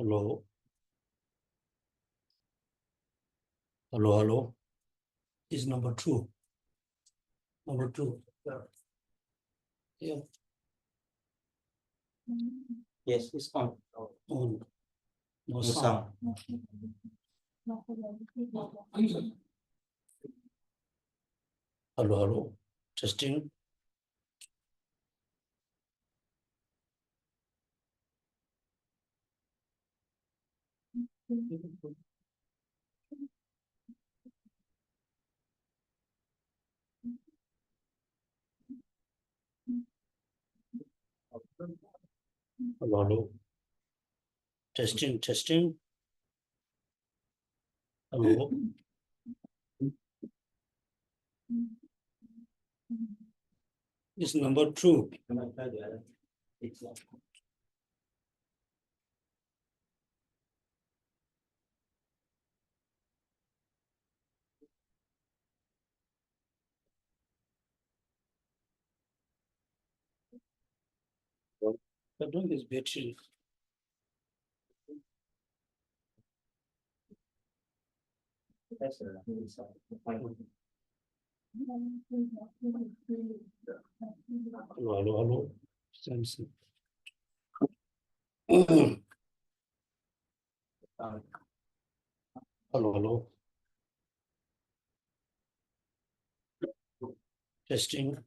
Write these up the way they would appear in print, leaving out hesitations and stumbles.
Hello. Hello, hello. Is number two. Number two. Yeah. Yes, it's on. On. No No sound. Hello, hello. Testing. Hello, hello. Testing, testing. Hello. Is number two. I don't is battery. Hello, hello, hello. Samsung. Hello, hello. Testing.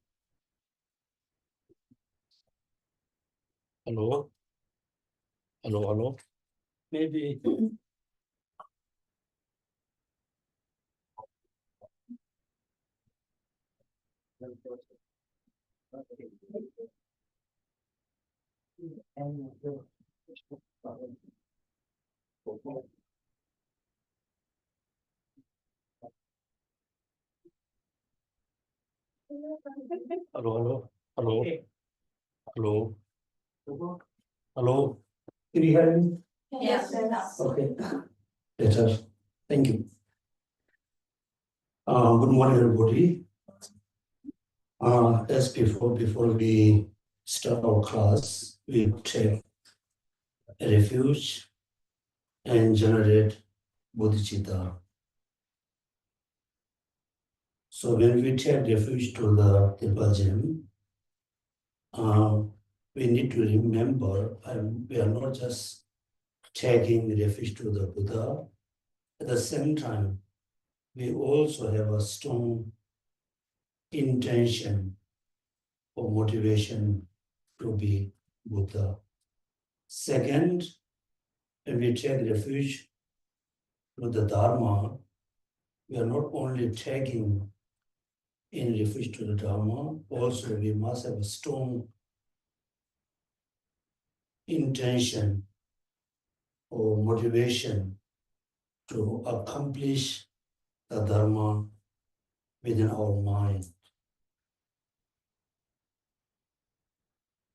Hello. Hello, hello. Maybe. Hello, hello, hello, hello, hello. Can you hear me? Yes. Okay, better. Thank you. Good morning, everybody. As before we start our class, we take a refuge and generate bodhicitta. So when we take refuge to the Tibetan, we need to remember we are not just taking refuge to the Buddha. At the same time, we also have a strong intention or motivation to be Buddha. Second, when we take refuge to the Dharma, we are not only taking in refuge to the Dharma, also we must have a strong intention or motivation to accomplish the Dharma within our mind.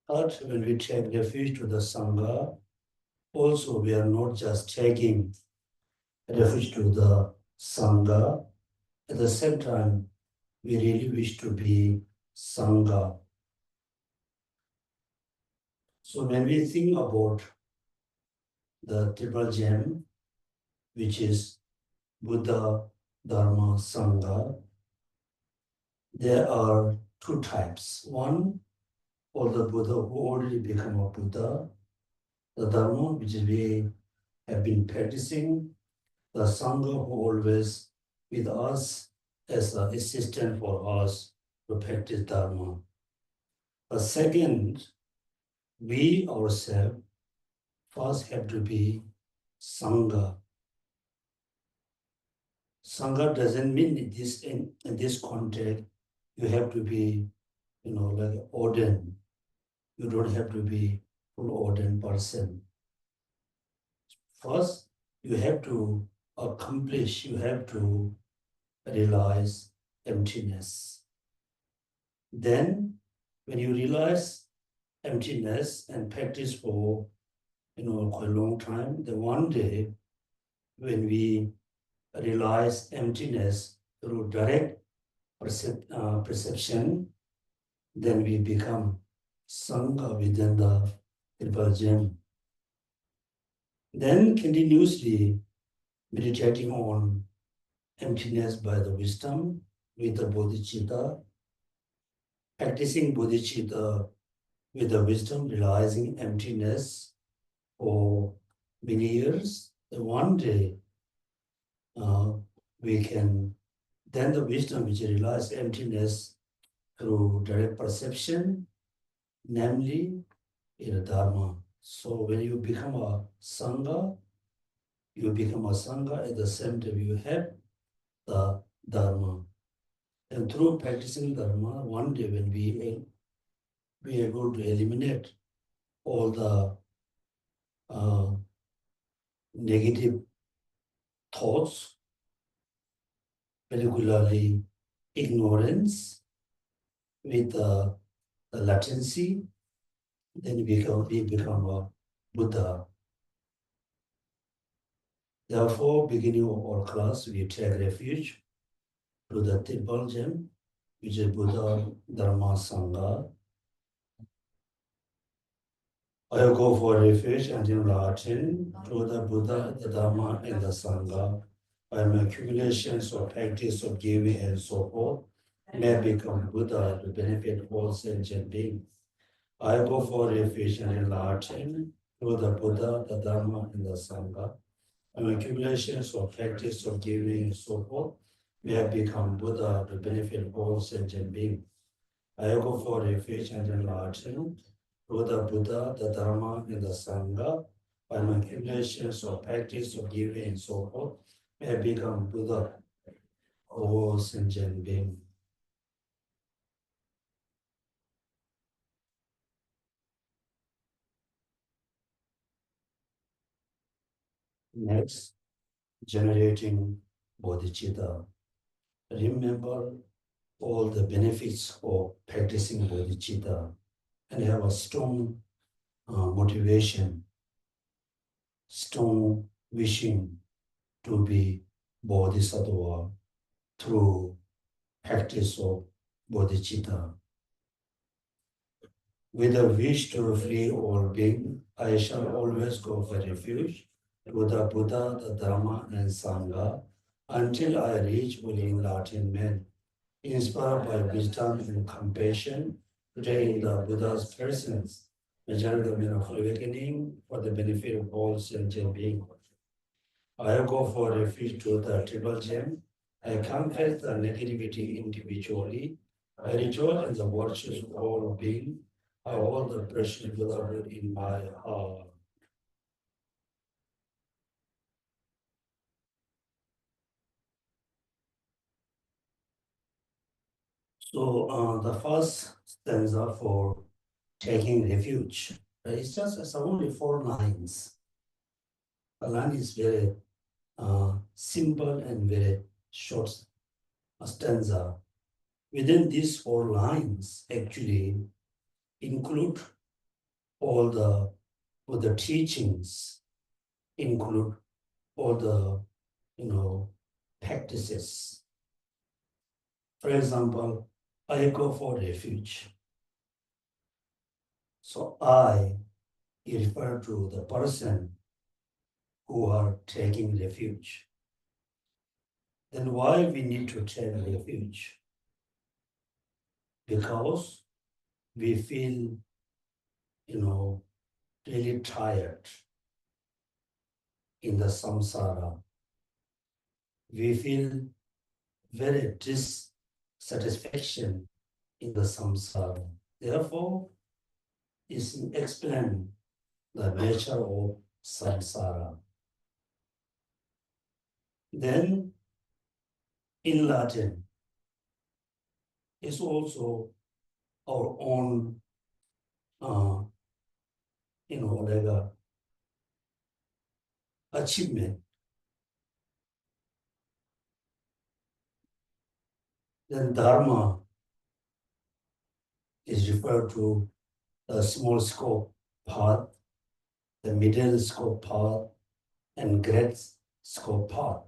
Third, when we take refuge to the Sangha, also we are not just taking refuge to the Sangha, at the same time, we really wish to be Sangha. So when we think about the triple gem, which is Buddha, Dharma, Sangha, there are two types. One, all the Buddha who already become a Buddha, the Dharma, which we have been practicing, the Sangha who always with us as an assistant for us to practice Dharma. The second, we ourselves first have to be Sangha. Sangha doesn't mean in this context, you have to be, like ordained. You don't have to be full ordained person. First, you have to accomplish, you have to realize emptiness. Then, when you realize emptiness and practice for, quite a long time, then one day, when we realize emptiness through direct perception, then we become Sangha within the Triple Gem. Then continuously meditating on emptiness by the wisdom with the bodhicitta, practicing bodhicitta with the wisdom, realizing emptiness for many years. Then one day we can, then the wisdom which realizes emptiness through direct perception, namely in a dharma. So when you become a sangha, you become a sangha at the same time you have the dharma. And through practicing dharma, one day when we are able to eliminate all the negative thoughts, particularly ignorance with the latency, then we become a Buddha. Therefore, beginning of our class, we take refuge to the temple gem, which is Buddha, Dharma, Sangha. I go for refuge and in Latin to the Buddha, the Dharma, and the Sangha. By my accumulations of practice of giving and so forth, may become Buddha to benefit all sentient beings. I go for refuge and in Latin to the Buddha, the Dharma, and the Sangha. By accumulations of practice of giving and so forth, may have become Buddha to benefit all sentient beings. I go for refuge and enlightenment to the Buddha, the Dharma, and the Sangha. By my accumulations of practice of giving and so forth, may have become Buddha, all sentient beings. Next, generating bodhicitta. Remember all the benefits of practicing bodhicitta and have a strong motivation, strong wishing to be bodhisattva through practice of bodhicitta. With a wish to free all being, I shall always go for refuge to the Buddha, the Dharma, and Sangha until I reach fully enlightenment. Inspired by wisdom and compassion, today in the Buddha's presence, measure the mean of awakening for the benefit of all sentient beings. I go for refuge to the triple gem. I confess the negativity individually. I rejoice in the virtues of all being. I hold the precious beloved in my heart. So the first stanza for taking refuge, it's just it's only 4 lines. The line is very simple and very short stanza. Within these 4 lines, actually include all the teachings, include all the practices. For example, I go for refuge. So I refer to the person who are taking refuge. Then why we need to take refuge? Because we feel, really tired in the samsara. We feel very dissatisfaction in the samsara. Therefore, is explain the nature of samsara. Then, in Latin, is also our own, like a achievement. Then Dharma is referred to the small scope path, the middle scope path, and great scope path.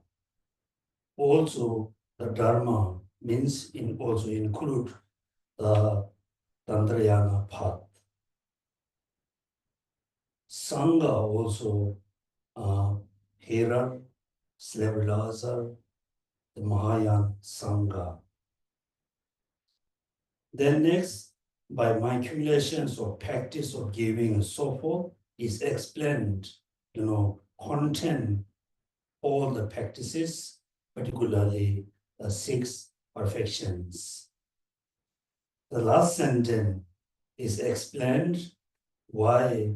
Also, the Dharma means also include the Tantrayana path. Sangha also Herer, Slevelazer, the Mahayana Sangha. Then next, by manipulations or practice of giving and so forth, is explained, content all the practices, particularly the 6 perfections. The last sentence is explained why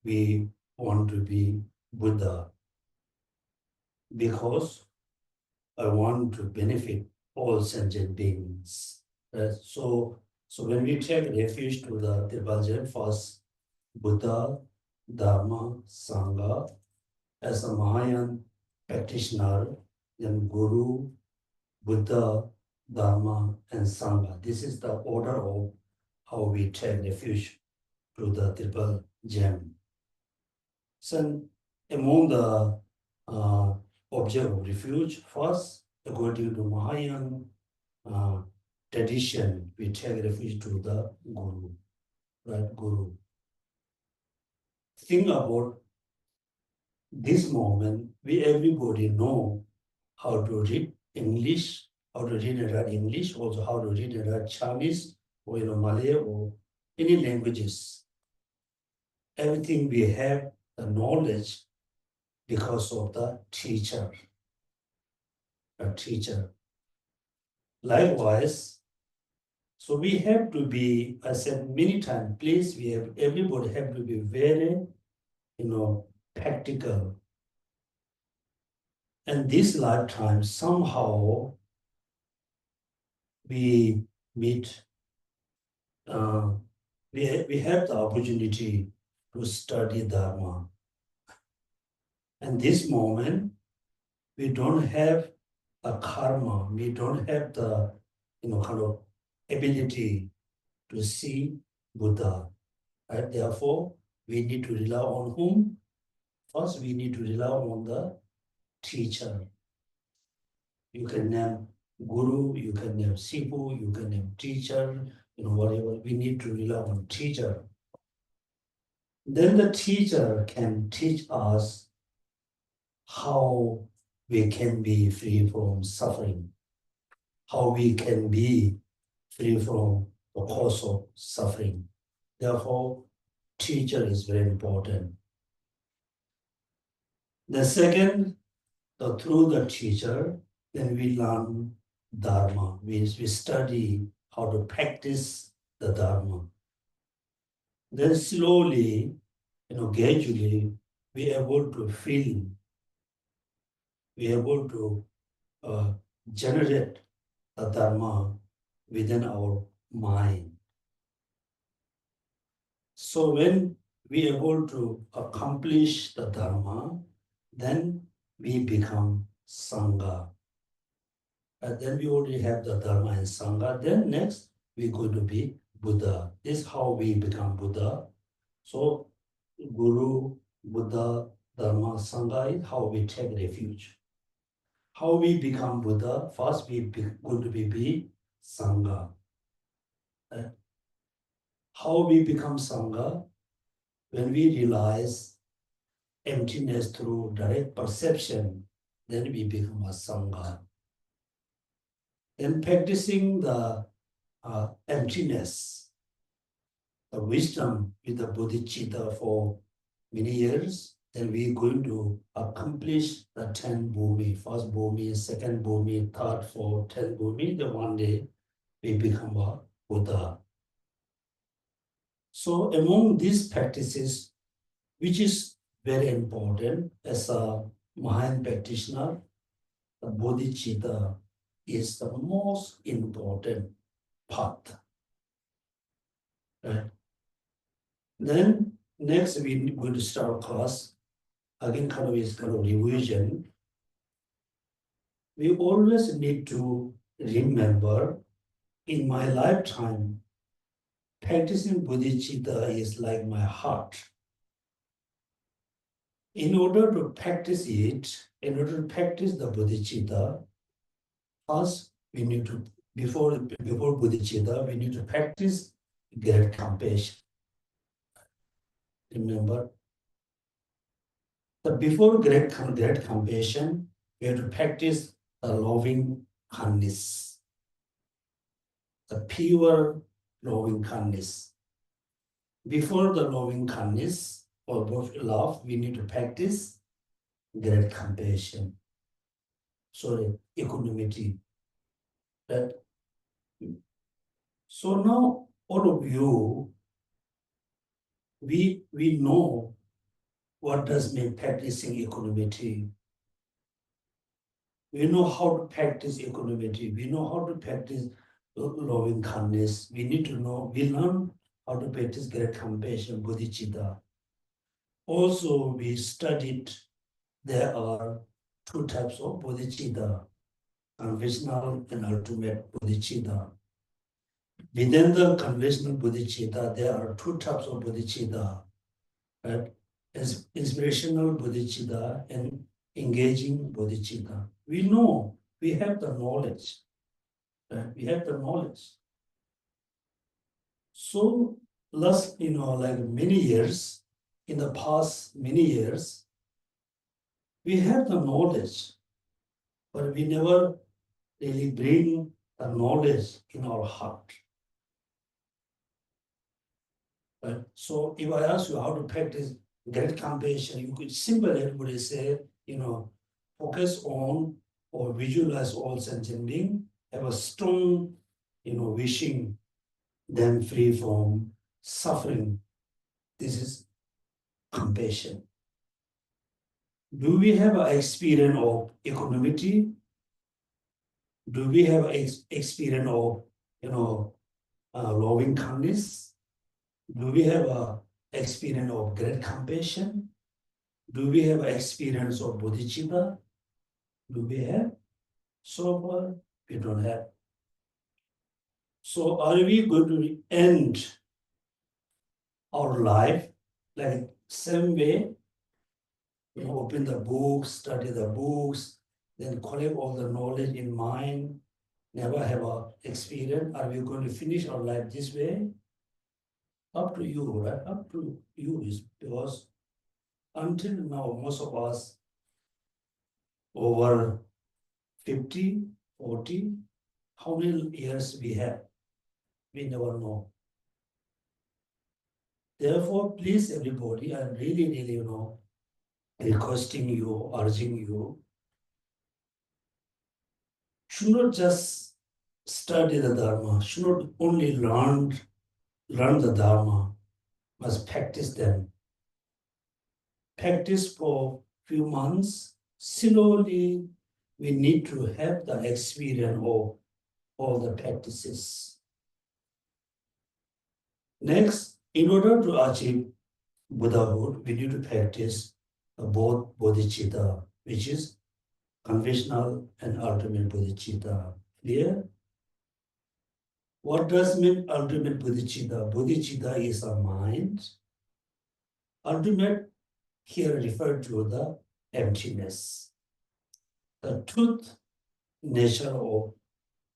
we want to be Buddha. Because I want to benefit all sentient beings. So when we take refuge to the Tibetan, first Buddha, Dharma, Sangha, as a Mahayana practitioner, then Guru, Buddha, Dharma, and Sangha. This is the order of how we take refuge to the Triple Gem. So among the object of refuge, first, according to Mahayana tradition, we take refuge to the Guru, right? Guru. Think about this moment, we everybody know how to read English, how to read and write English, also how to read and write Chinese, or Malay, or any languages. Everything we have the knowledge because of the teacher. A teacher. Likewise, so we have to be, I said many times, please, everybody have to be very, practical. And this lifetime, somehow, we meet, we have the opportunity to study Dharma. And this moment, we don't have a karma, we don't have the, kind of ability to see Buddha. Right? Therefore, we need to rely on whom? First, we need to rely on the teacher. You can name Guru, you can name Sipu, you can name teacher, whatever. We need to rely on teacher. Then the teacher can teach us how we can be free from suffering, how we can be free from the cause of suffering. Therefore, teacher is very important. The second, through the teacher, then we learn Dharma. We study how to practice the Dharma. Then slowly, gradually, we are able to feel, we are able to generate the Dharma within our mind. So when we are able to accomplish the Dharma, then we become Sangha. And then we already have the Dharma and Sangha. Then next, we're going to be Buddha. This is how we become Buddha. So Guru, Buddha, Dharma, Sangha is how we take refuge. How we become Buddha? First, we going to be Sangha. How we become Sangha? When we realize emptiness through direct perception, then we become a Sangha. In practicing the emptiness, the wisdom with the bodhicitta for many years, then we're going to accomplish the 10 bhumi, first bhumi, second bhumi, third, fourth, 10 bhumi, then one day we become a Buddha. So among these practices, which is very important as a Mahayana practitioner, the bodhicitta is the most important path. Right? Then next we're going to start class. Again, kind of revision. We always need to remember in my lifetime, practicing bodhicitta is like my heart. In order to practice it, in order to practice the bodhicitta, first we need to, before bodhicitta, we need to practice great compassion. Remember, before great compassion, we have to practice the loving kindness, the pure loving kindness. Before the loving kindness or both love, we need to practice great compassion. Sorry, equanimity. Right? So now all of you, we know what does mean practicing equanimity. We know how to practice equanimity. We know how to practice loving kindness. We need to know, we learn how to practice great compassion, bodhicitta. Also, we studied there are two types of bodhicitta, conventional and ultimate bodhicitta. Within the conventional bodhicitta, there are two types of bodhicitta, right? Inspirational bodhicitta and engaging bodhicitta. We know, we have the knowledge, right? We have the knowledge. So last, like many years, in the past many years, we have the knowledge, but we never really bring the knowledge in our heart. Right? So if I ask you how to practice great compassion, you could simply everybody say, focus on or visualize all sentient beings, have a strong, wishing them free from suffering. This is compassion. Do we have an experience of equanimity? Do we have an experience of, loving kindness? Do we have an experience of great compassion? Do we have an experience of bodhicitta? Do we have? So far, we don't have. So are we going to end our life like same way? Open the books, study the books, then collect all the knowledge in mind, never have a experience. Are we going to finish our life this way? Up to you, right? Up to you is because until now, most of us over 50, 40, how many years we have? We never know. Therefore, please everybody, I'm really, requesting you, urging you, should not just study the Dharma, should not only learn the Dharma, must practice them. Practice for few months, slowly we need to have the experience of all the practices. Next, in order to achieve Buddhahood, we need to practice both bodhicitta, which is conventional and ultimate bodhicitta. Clear? What does mean ultimate bodhicitta? Bodhicitta is a mind. Ultimate here referred to the emptiness, the truth nature of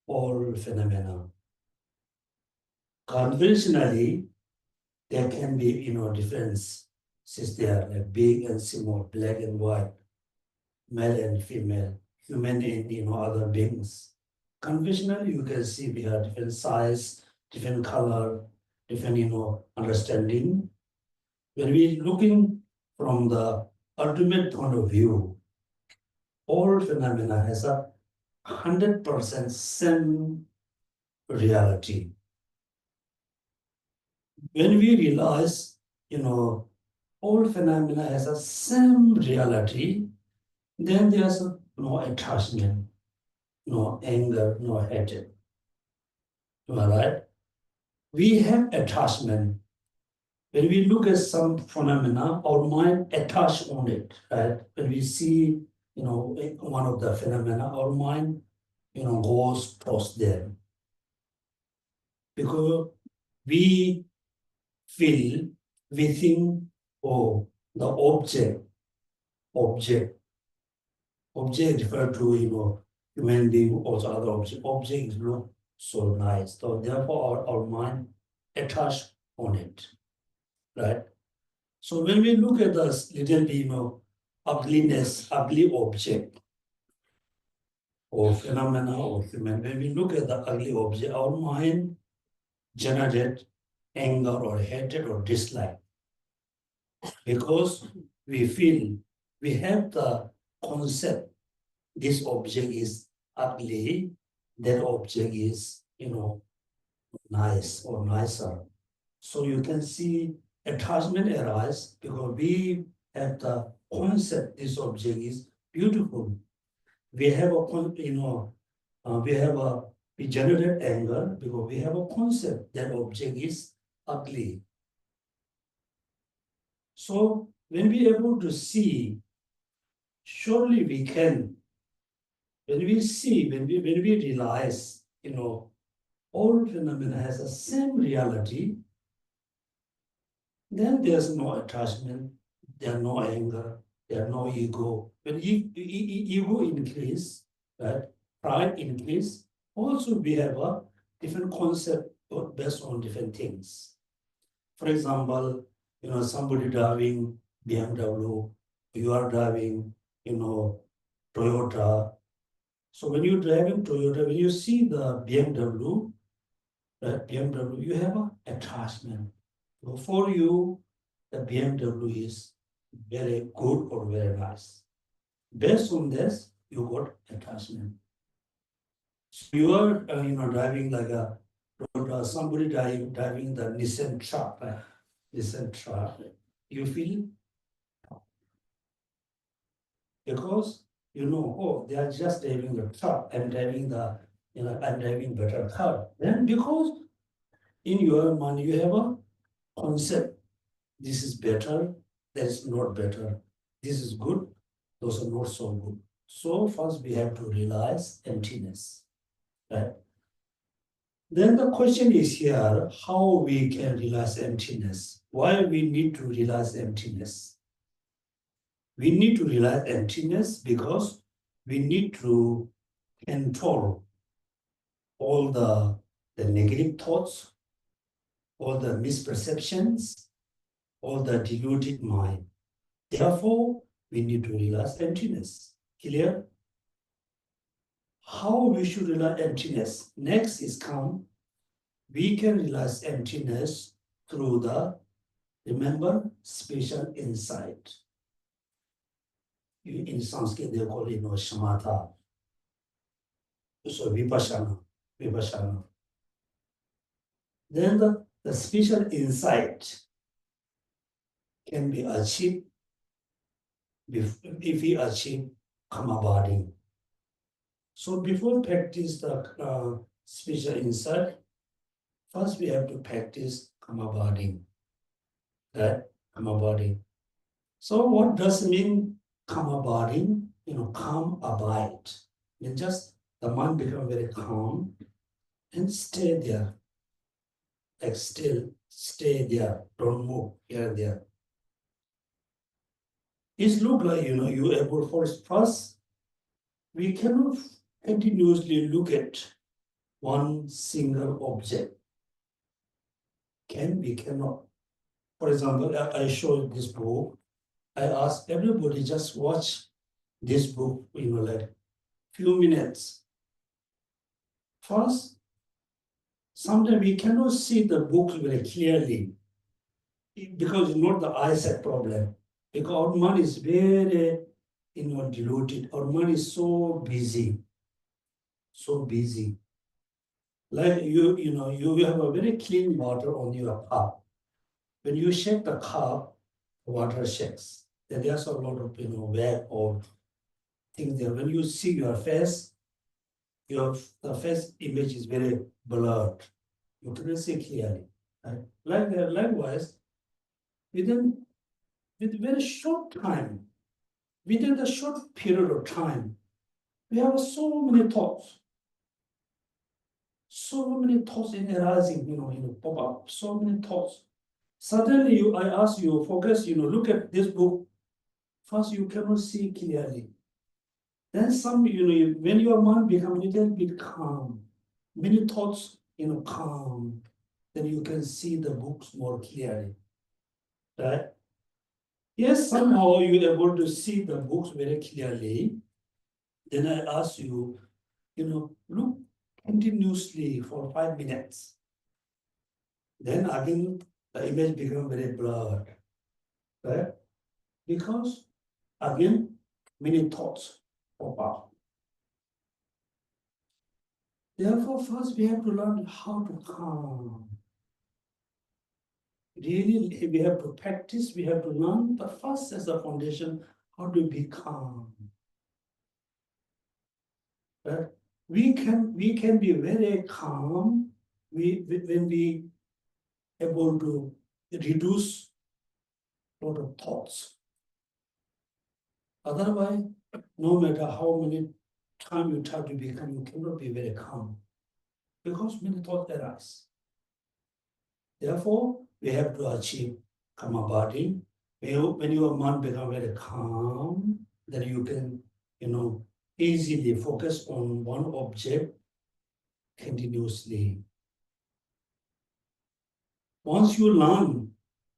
all phenomena. Conventionally, there can be, differences there, like big and small, black and white, male and female, human and, other beings. Conventionally, you can see we have different size, different color, different, understanding. When we looking from the ultimate point of view, all phenomena has a 100% same reality. When we realize, all phenomena has a same reality, then there's no attachment, no anger, no hatred. Am I right? We have attachment. When we look at some phenomena, our mind attach on it, right? When we see, one of the phenomena, our mind, goes towards them. Because we feel, we think, oh, the object refer to, human being, also other objects look so nice. So therefore our mind attached on it, right? So when we look at this little, ugliness, ugly object or phenomena or human. When we look at the ugly object, our mind generates anger or hatred or dislike because we feel we have the concept this object is ugly, that object is, nice or nicer. So you can see attachment arise because we have the concept this object is beautiful. We have a we generate anger because we have a concept that object is ugly. So when we are able to see, surely we can. When we see, when we realize, all phenomena has the same reality, then there's no attachment, there's no anger, there's no ego. When ego increase, right, pride increase, also we have a different concept based on different things. For example, somebody driving BMW, you are driving, Toyota. So when you drive in Toyota, when you see the BMW, right, BMW, you have an attachment. So for you, the BMW is very good or very nice. Based on this, you got attachment. So you are, driving like a Toyota, somebody driving the Nissan truck, right? Nissan truck. You feel because oh, they are just driving the truck. I'm driving I'm driving better car. Then because in your mind you have a concept. This is better, that is not better. This is good, those are not so good. So first we have to realize emptiness, right? Then the question is here, how we can realize emptiness? Why we need to realize emptiness? We need to realize emptiness because we need to control all the negative thoughts, all the misperceptions, all the deluded mind. Therefore, we need to realize emptiness. Clear? How we should realize emptiness? Next is come. We can realize emptiness through the, remember, special insight. In Sanskrit, they call it shamatha. So vipassana. Then the special insight can be achieved if we achieve kamabadi. So before practice the special insight, first we have to practice kamabadi. Right? Kamabadi. So what does mean kamabadi? Calm abide. And just the mind become very calm and stay there. Like still, stay there. Don't move here and there. It look like you able first. We cannot continuously look at one single object. We cannot. For example, I show this book. I ask everybody just watch this book, like few minutes. First, sometimes we cannot see the book very clearly because it's not the eyesight problem. Because our mind is very, diluted. Our mind is so busy. Like you have a very clean water on your cup. When you shake the cup, water shakes. Then there's a lot of wet or things there. When you see your face, the face image is very blurred. You cannot see clearly. Right? Likewise, with very short time, within the short period of time, we have so many thoughts. So many thoughts in arising, pop up. So many thoughts. Suddenly, I ask you, focus, look at this book. First, you cannot see clearly. Then when your mind becomes a little bit calm, many thoughts, calm, then you can see the books more clearly, right? Yes, somehow you're able to see the books very clearly. Then I ask you, look continuously for 5 minutes. Then again, the image becomes very blurred, right? Because again, many thoughts pop up. Therefore, first we have to learn how to calm. Really, we have to practice, we have to learn, but first as a foundation, how to be calm. Right? We can be very calm when we able to reduce a lot of thoughts. Otherwise, no matter how many times you try to become, you cannot be very calm because many thoughts arise. Therefore, we have to achieve calm body. When your mind becomes very calm, then you can, easily focus on one object continuously. Once you learn,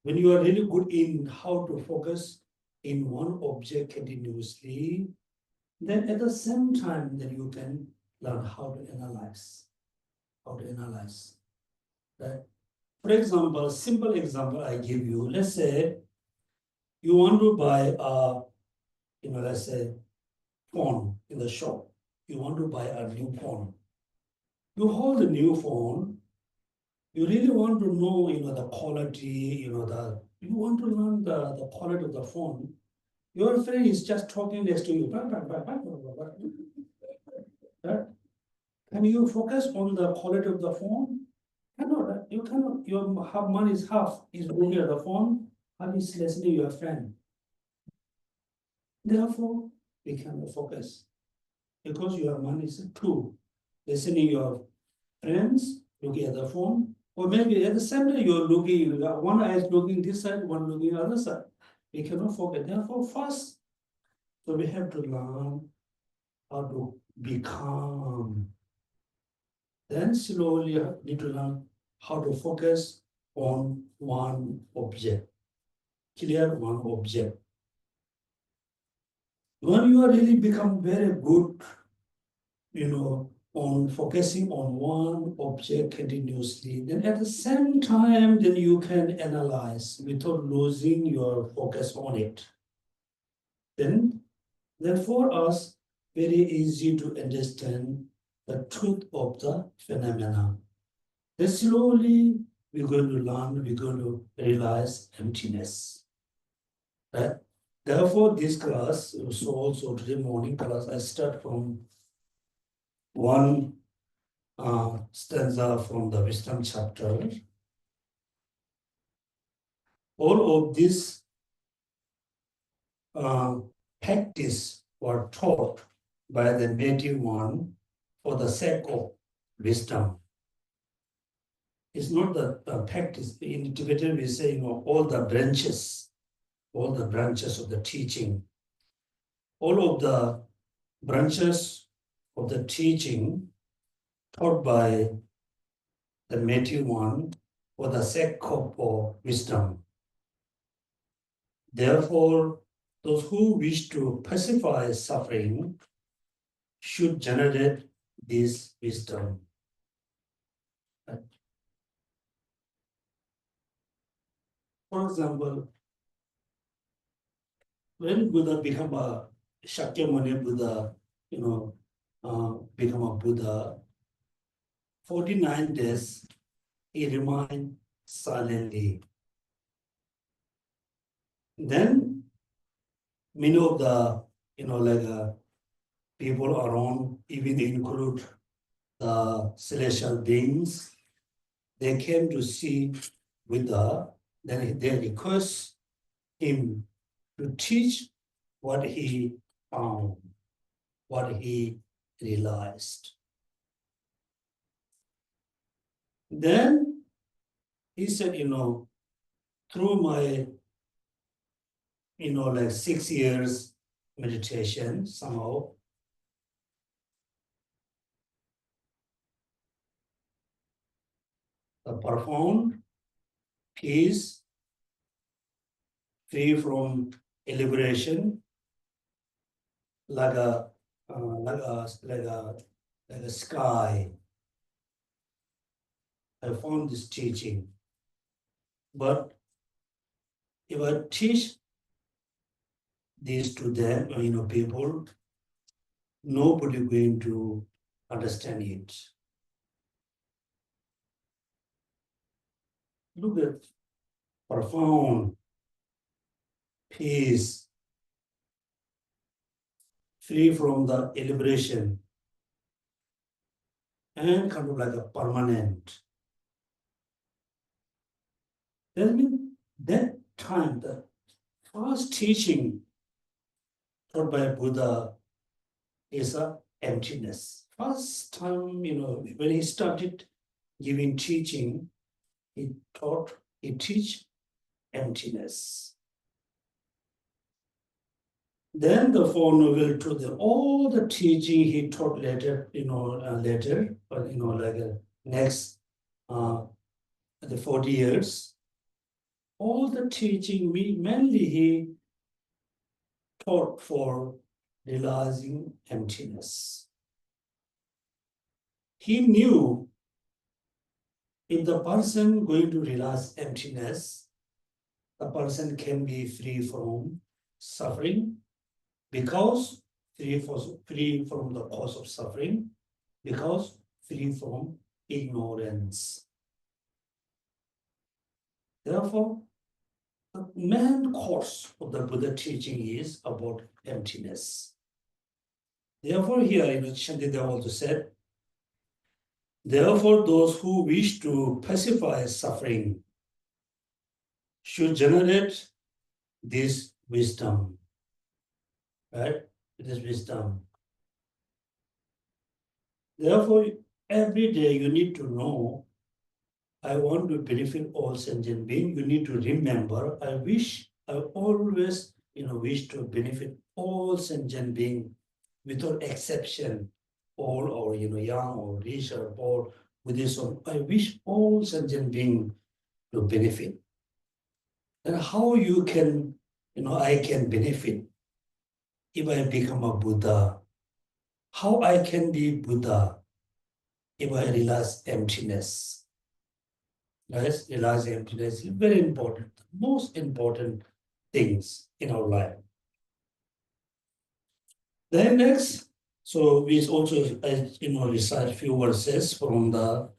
when you are really good in how to focus in one object continuously, then at the same time, then you can learn how to analyze. Right? For example, simple example I give you, let's say you want to buy a, let's say phone in the shop. You want to buy a new phone. You hold the new phone, you really want to know, the quality, you want to learn the quality of the phone. Your friend is just talking next to you. Right? Can you focus on the quality of the phone? Cannot. You cannot. Your money is half is looking at the phone, half is listening to your friend. Therefore, we cannot focus because your money is two. Listening your friends, looking at the phone, or maybe at the same time you're looking, one eye is looking this side, one looking other side. We cannot forget. Therefore, first, so we have to learn how to be calm. Then slowly you need to learn how to focus on one object, clear one object. When you are really become very good, on focusing on one object continuously, then at the same time, then you can analyze without losing your focus on it. Then for us, very easy to understand the truth of the phenomena. Then slowly we're going to learn, we're going to realize emptiness. Right? Therefore, this class, so also today morning class, I start from one stanza from the wisdom chapter. All of this practice were taught by the native one for the sake of wisdom. It's not the practice. In Tibetan, we say, all the branches of the teaching. All of the branches of the teaching taught by the native one for the sake of wisdom. Therefore, those who wish to pacify suffering should generate this wisdom. For example, when Buddha become a Shakyamuni Buddha, become a Buddha, 49 days he remained silently. Then many of the, people around, even include the celestial beings, they came to see Buddha, then they request him to teach what he found, what he realized. Then he said, through my, 6 years meditation, somehow, the profound peace, free from elaboration, like a sky. I found this teaching, but if I teach this to them, people, nobody going to understand it. Look at profound peace, free from the elaboration, and kind of like a permanent. That means that time, the first teaching taught by Buddha is a emptiness. First time, when he started giving teaching, he teach emptiness. Then the Four Noble Truths, all the teaching he taught later, but next the 40 years, all the teaching mainly he taught for realizing emptiness. He knew if the person going to realize emptiness, the person can be free from suffering, because free from the cause of suffering, because free from ignorance. Therefore, the main course of the Buddha teaching is about emptiness. Therefore, here, Shantideva also said, therefore, those who wish to pacify suffering should generate this wisdom, right? This wisdom. Therefore, every day you need to know, I want to benefit all sentient beings. You need to remember, I always, wish to benefit all sentient beings without exception, all or, young or rich or poor, Buddhism. I wish all sentient beings to benefit. And how you can, I can benefit if I become a Buddha? How I can be Buddha if I realize emptiness? Guys, realize emptiness is very important, most important things in our life. Then next, so we also, recite a few verses from the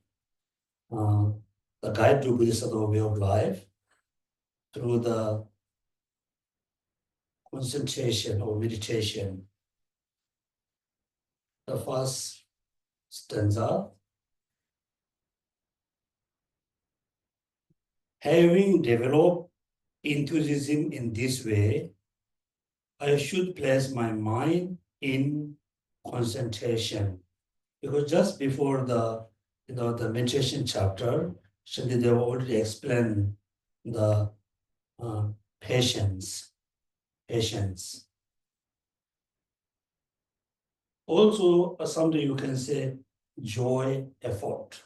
Guide to Buddhist Way of Life through the concentration or meditation. The first stanza, having developed enthusiasm in this way, I should place my mind in concentration. Because just before the meditation chapter, Shantideva already explained the patience. Also, someday you can say joy effort.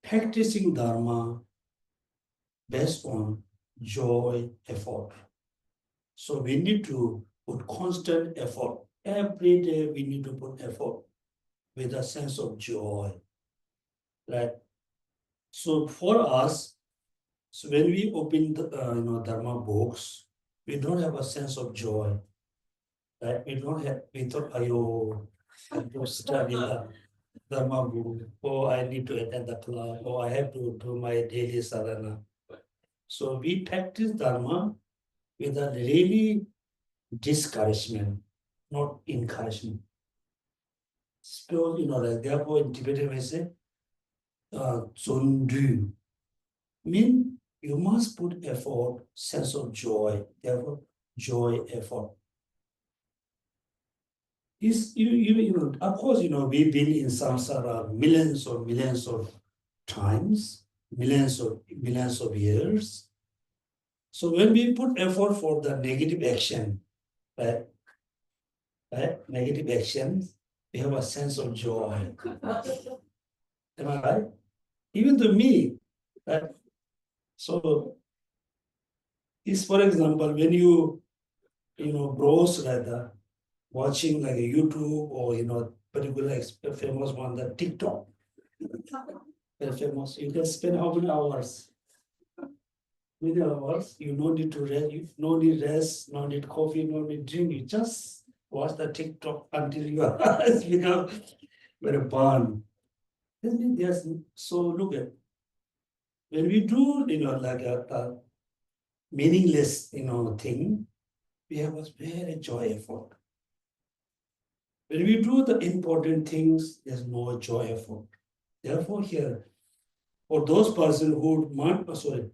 Practicing Dharma based on joy effort. So we need to put constant effort. Every day we need to put effort with a sense of joy, right? So for us, so when we open the Dharma books, we don't have a sense of joy, right? We thought, I have to study the Dharma book. Oh, I need to attend the class. Oh, I have to do my daily sadhana. So we practice Dharma with a really discouragement, not encouragement. So, therefore in Tibetan we say, Zondu, mean you must put effort, sense of joy, therefore joy effort. Of course, we've been in samsara millions of times, millions of years. So when we put effort for the negative action, right? Negative actions, we have a sense of joy. Am I right? Even to me, right? So, is for example, when you browse rather, watching like a YouTube or particular famous one, the TikTok, very famous. You can spend how many hours? Many hours. You no need to rest. You no need rest. No need coffee. No need drink. You just watch the TikTok until your eyes become very burn. Then there's so look at when we do like a meaningless thing, we have a very joy effort. When we do the important things, there's no joy effort. Therefore, here, for those persons who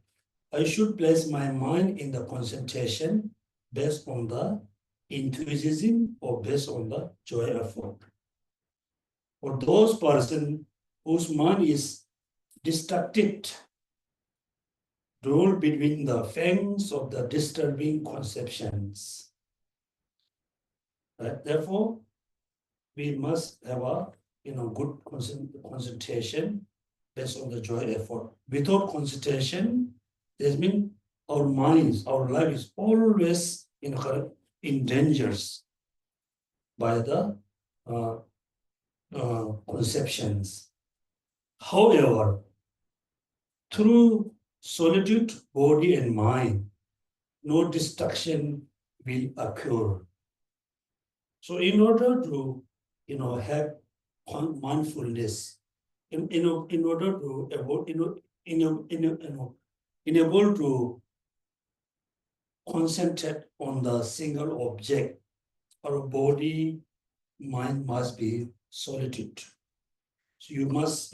I should place my mind in the concentration based on the enthusiasm or based on the joy effort. For those persons whose mind is distracted, rule between the fangs of the disturbing conceptions. Right? Therefore, we must have a good concentration based on the joy effort. Without concentration, this means our minds, our life is always in dangers by the conceptions. However, through solitude, body and mind, no destruction will occur. So in order to, have mindfulness, in order to avoid, enable to concentrate on the single object, our body, mind must be solitude. So you must,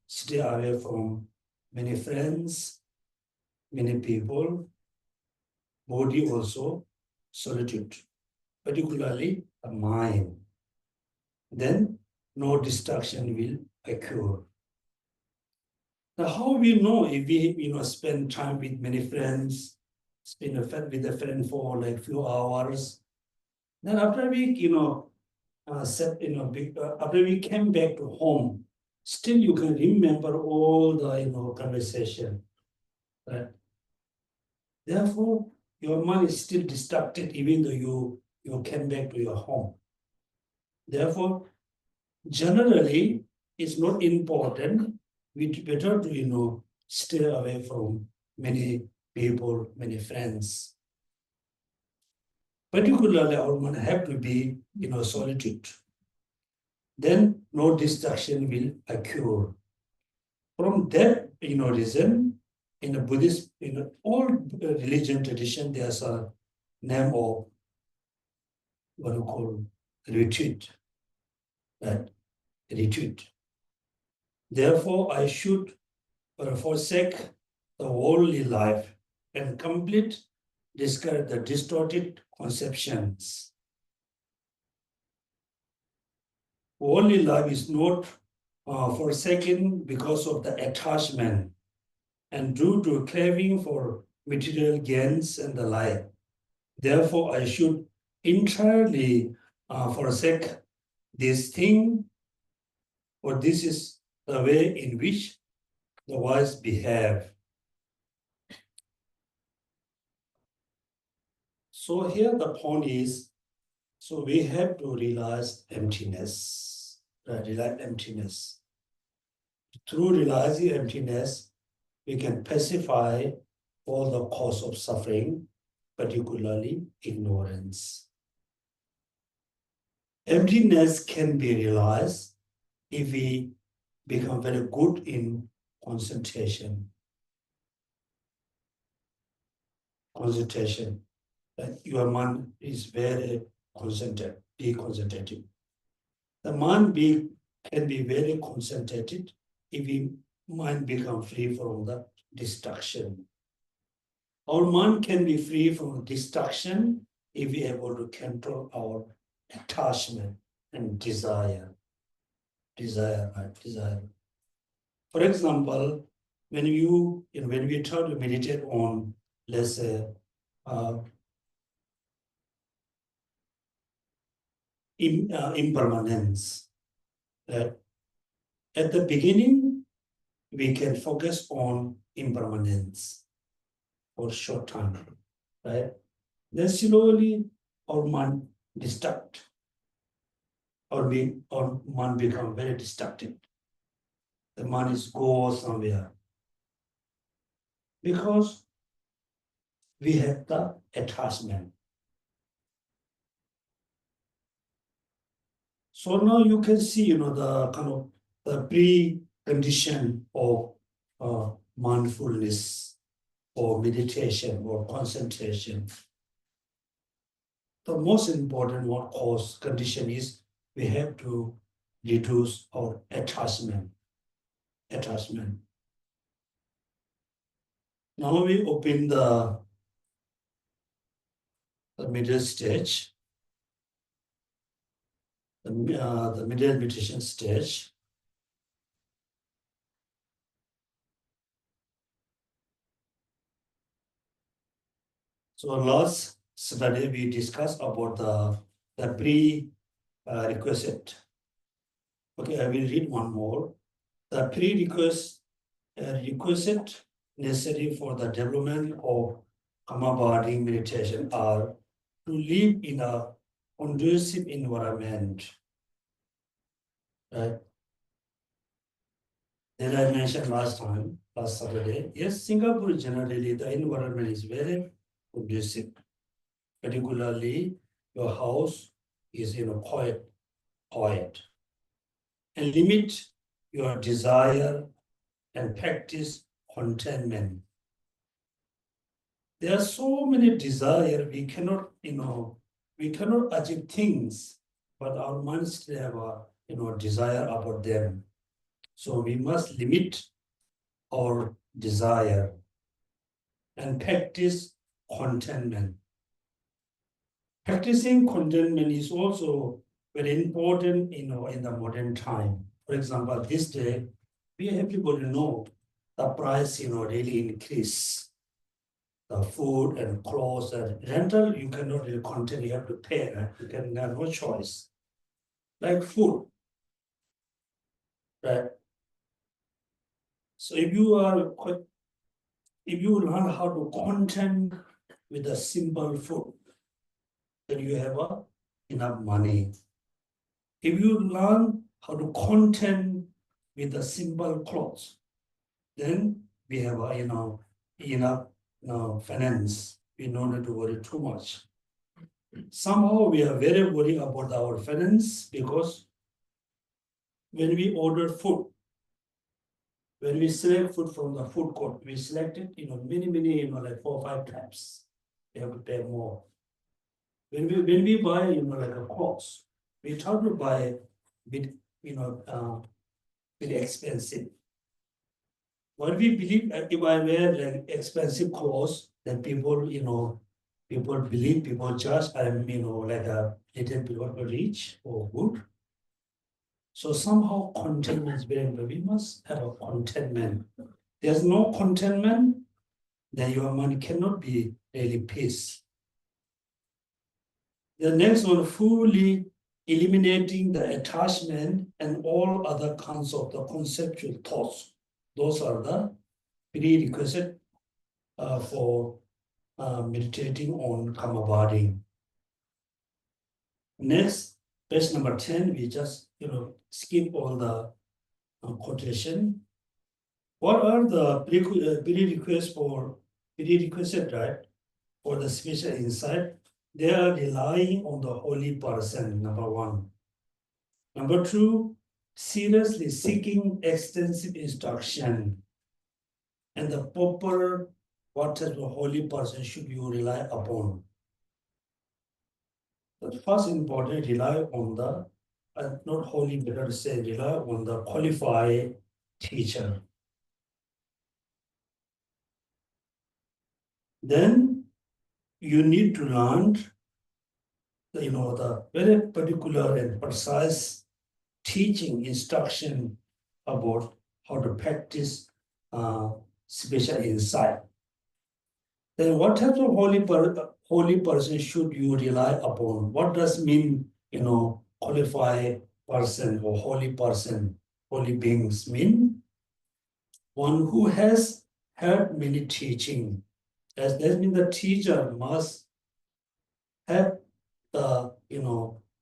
stay away from many friends, many people, body also, solitude, particularly the mind. Then no distraction will occur. Now, how we know if we spend time with many friends, spend with a friend for like few hours, then after we after we came back to home, still you can remember all the conversation, right? Therefore, your mind is still distracted even though you came back to your home. Therefore, generally, it's not important. We better to stay away from many people, many friends. Particularly, our mind have to be solitude. Then no distraction will occur. From that reason, in the Buddhist, in all religion tradition, there's a name of what you call retreat. Right? Retreat. Therefore, I should forsake the worldly life and complete discard the distorted conceptions. Worldly life is not forsaken because of the attachment and due to craving for material gains and the like. Therefore, I should entirely forsake this thing, for this is the way in which the wise behave. So here the point is, so we have to realize emptiness, realize emptiness. Through realizing emptiness, we can pacify all the cause of suffering, particularly ignorance. Emptiness can be realized if we become very good in concentration. Concentration. Your mind is very concentrated, be concentrated. The mind can be very concentrated if we mind become free from the distraction. Our mind can be free from distraction if we are able to control our attachment and desire. Desire. For example, when we try to meditate on, let's say, impermanence, at the beginning, we can focus on impermanence for short time, right? Then slowly our mind distract, our mind become very distracted. The mind is go somewhere because we have the attachment. So now you can see, the kind of the precondition of mindfulness or meditation or concentration. The most important one cause condition is we have to reduce our attachment. Now we open the middle stage, the middle meditation stage. So last study we discussed about the prerequisite. Okay, I will read one more. The requisite necessary for the development of Kamabadi meditation are to live in a conducive environment. Right? That I mentioned last Saturday. Yes, Singapore generally the environment is very conducive. Particularly your house is quiet. And limit your desire and practice contentment. There are so many desires we cannot achieve things, but our minds still have a desire about them. So we must limit our desire and practice contentment. Practicing contentment is also very important in the modern time. For example, this day, everybody know the price really increase. The food and clothes and rental, you cannot really continue, you have to pay, right? You can have no choice. Like food, right? So if you learn how to content with a simple food, then you have enough money. If you learn how to content with a simple clothes, then we have enough finance. We don't need to worry too much. Somehow we are very worried about our finance because when we order food, when we select food from the food court, we select it, many, like 4 or 5 times. We have to pay more. When we buy, like a clothes, we try to buy bit, very expensive. What we believe, if I wear like expensive clothes, then people believe, people judge I'm, like a little bit rich or good. So somehow contentment is very important. We must have a contentment. There's no contentment, then your mind cannot be really peace. The next one, fully eliminating the attachment and all other kinds of the conceptual thoughts. Those are the prerequisite for meditating on Kamabadi. Next, page number 10, we just skip all the quotation. What are the prerequisite, right, for the spiritual insight? They are relying on the holy person, number 1. Number 2, seriously seeking extensive instruction. And the proper, what type of holy person should you rely upon? The first important, rely on the, not holy, better to say, rely on the qualified teacher. Then you need to learn the very particular and precise teaching instruction about how to practice spiritual insight. Then what type of holy person should you rely upon? What does mean, qualified person or holy person, holy beings mean? one who has heard many teaching. That means the teacher must have the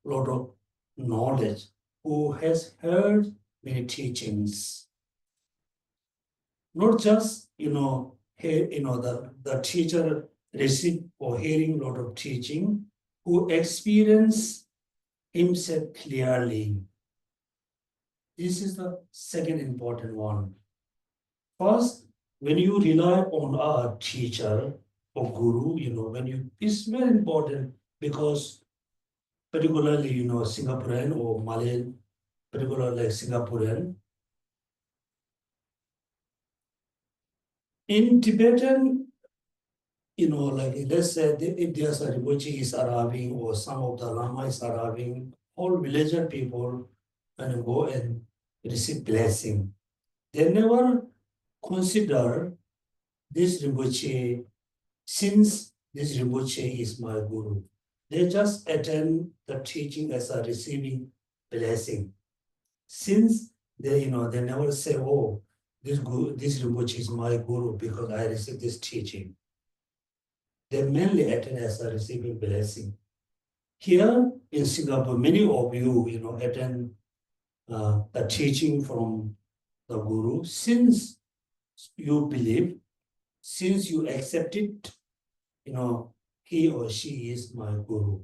lot of knowledge, who has heard many teachings. Not just the teacher receive or hearing lot of teaching, who experience himself clearly. This is the second important one. First, when you rely on a teacher or guru, it's very important because particularly, Singaporean or Malay, particularly like Singaporean. In Tibetan, like let's say if there's a Rinpoche is arriving or some of the Lama is arriving, all villager people and go and receive blessing. They never consider this Rinpoche, since this Rinpoche is my guru. They just attend the teaching as a receiving blessing. Since they never say, oh, this Rinpoche is my guru because I received this teaching. They mainly attend as a receiving blessing. Here in Singapore, many of you, attend the teaching from the guru. Since you believe, since you accept it, he or she is my guru.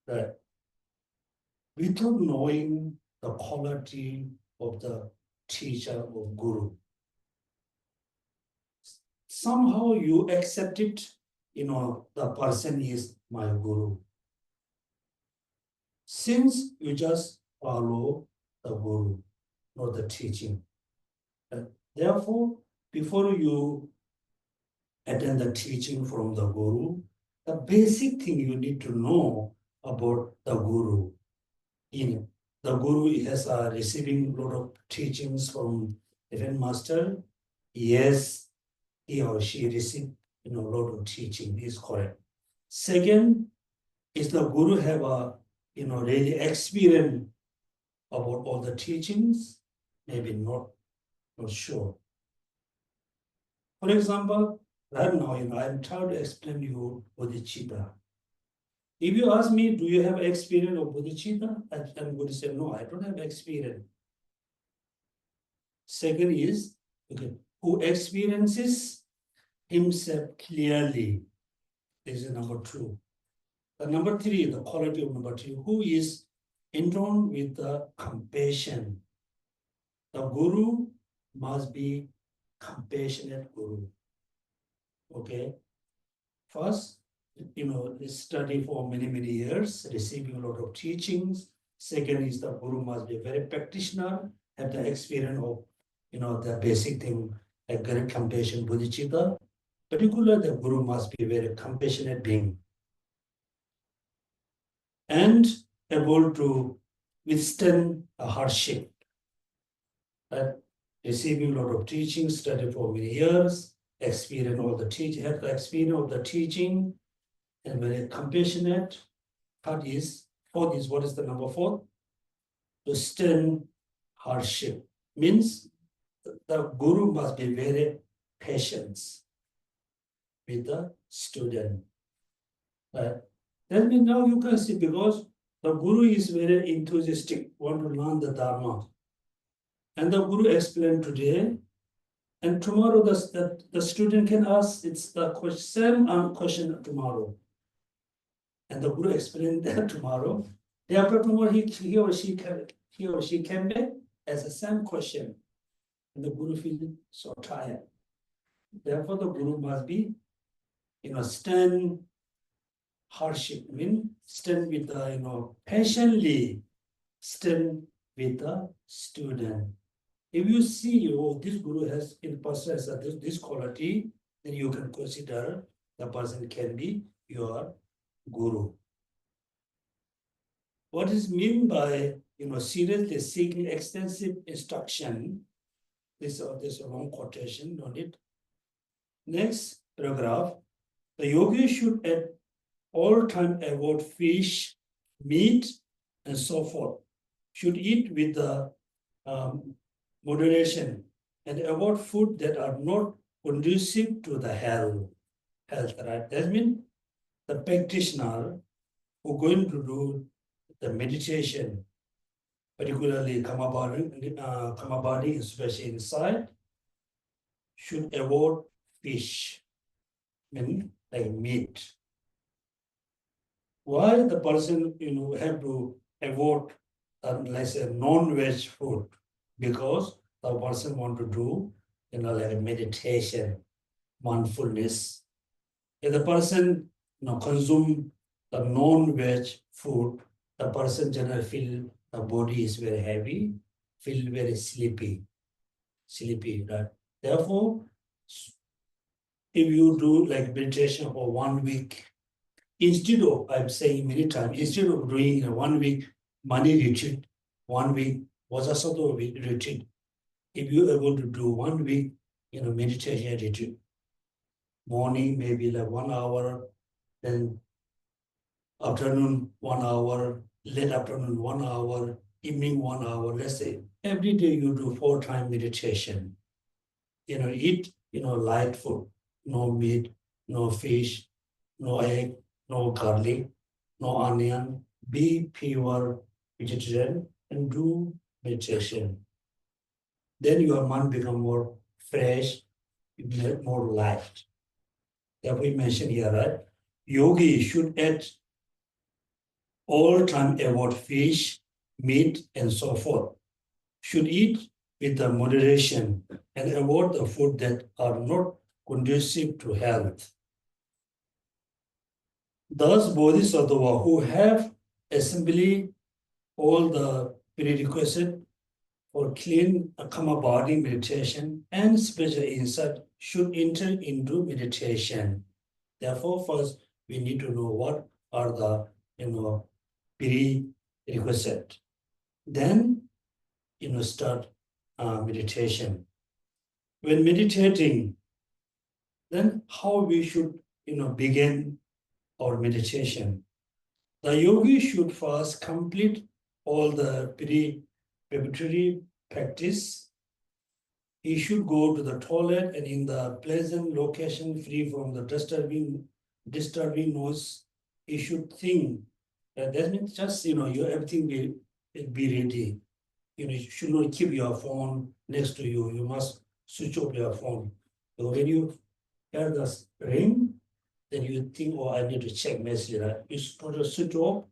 Right? Without knowing the quality of the teacher or guru, somehow you accept it, the person is my guru. Since you just follow the guru, not the teaching. And therefore, before you attend the teaching from the guru, the basic thing you need to know about the guru. The guru has receiving a lot of teachings from different master. Yes, he or she received a lot of teaching, is correct. Second, is the guru have a really experience about all the teachings? Maybe not sure. For example, right now, I'm trying to explain you bodhicitta. If you ask me, do you have experience of bodhicitta? I'm going to say, no, I don't have experience. Second is, okay, who experiences himself clearly. This is number two. The number three, the quality of number three, who is endowed with the compassion. The guru must be compassionate guru. Okay. First, study for many, many years, receiving a lot of teachings. Second is the guru must be a very practitioner, have the experience of, the basic thing like great compassion, bodhicitta. Particularly, the guru must be a very compassionate being and able to withstand a hardship. Right? Receiving a lot of teaching, study for many years, experience all the teaching, have the experience of the teaching, and very compassionate. Fourth is, what is the number four? To stand hardship. Means the guru must be very patient with the student. Right? That means now you can see, because the guru is very enthusiastic, want to learn the Dharma. And the guru explained today, and tomorrow the student can ask, it's the same question tomorrow. And the guru explained that tomorrow. Day after tomorrow, he or she came back as the same question. And the guru feels so tired. Therefore, the guru must be, stand hardship, stand with the, patiently stand with the student. If you see, oh, this guru has possesses this quality, then you can consider the person can be your guru. What is meant by seriously seeking extensive instruction? This is a long quotation, don't it? Next paragraph. The yogi should at all time avoid fish, meat, and so forth. Should eat with the moderation. and avoid food that are not conducive to the health, right? That means the practitioner who going to do the meditation, particularly Kamabadi, especially inside, should avoid fish, mean like meat. Why the person have to avoid let's say non-veg food? Because the person want to do like a meditation, mindfulness. If the person consume the non-veg food, the person generally feel the body is very heavy, feel very sleepy, right? Therefore, if you do like meditation for 1 week, instead of, I'm saying many times, instead of doing a 1 week money retreat, 1 week Vajrasattva retreat, if you're able to do 1 week, meditation retreat, morning maybe like 1 hour, then afternoon 1 hour, late afternoon 1 hour, evening 1 hour, let's say every day you do 4 times meditation. Eat, light food, no meat, no fish, no egg, no garlic, no onion, be pure vegetarian and do meditation. Then your mind become more fresh, more light. That we mentioned here, right? Yogi should eat all time avoid fish, meat, and so forth. Should eat with the moderation and avoid the food that are not conducive to health. Thus, Bodhisattva who have assembly all the prerequisite for clean Akama body meditation and spiritual insight should enter into meditation. Therefore, first we need to know what are the prerequisite. Then start meditation. When meditating, then how we should begin our meditation. The yogi should first complete all the preparatory practice. He should go to the toilet and in the pleasant location free from the disturbing noise. He should think. That means just everything will be ready. You should not keep your phone next to you. You must switch off your phone. So when you hear the ring, then you think, oh, I need to check message, right? You put a switch off,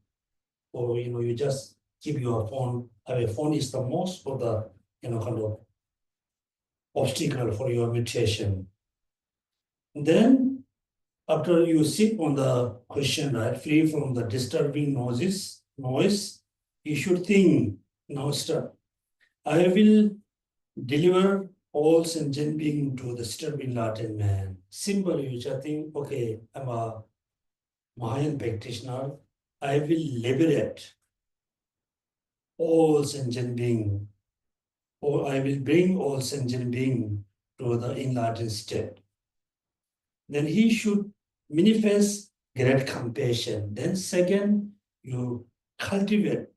or you just keep your phone. I mean, phone is the most of the kind of obstacle for your meditation. Then after you sit on the cushion, right, free from the disturbing noise, you should think, now start. I will deliver all sentient being to the disturbing Latin man. Simple, you just think, okay, I'm a Mahayan practitioner. I will liberate all sentient being, or I will bring all sentient being to the enlightened state. Then he should manifest great compassion. Then second, you cultivate,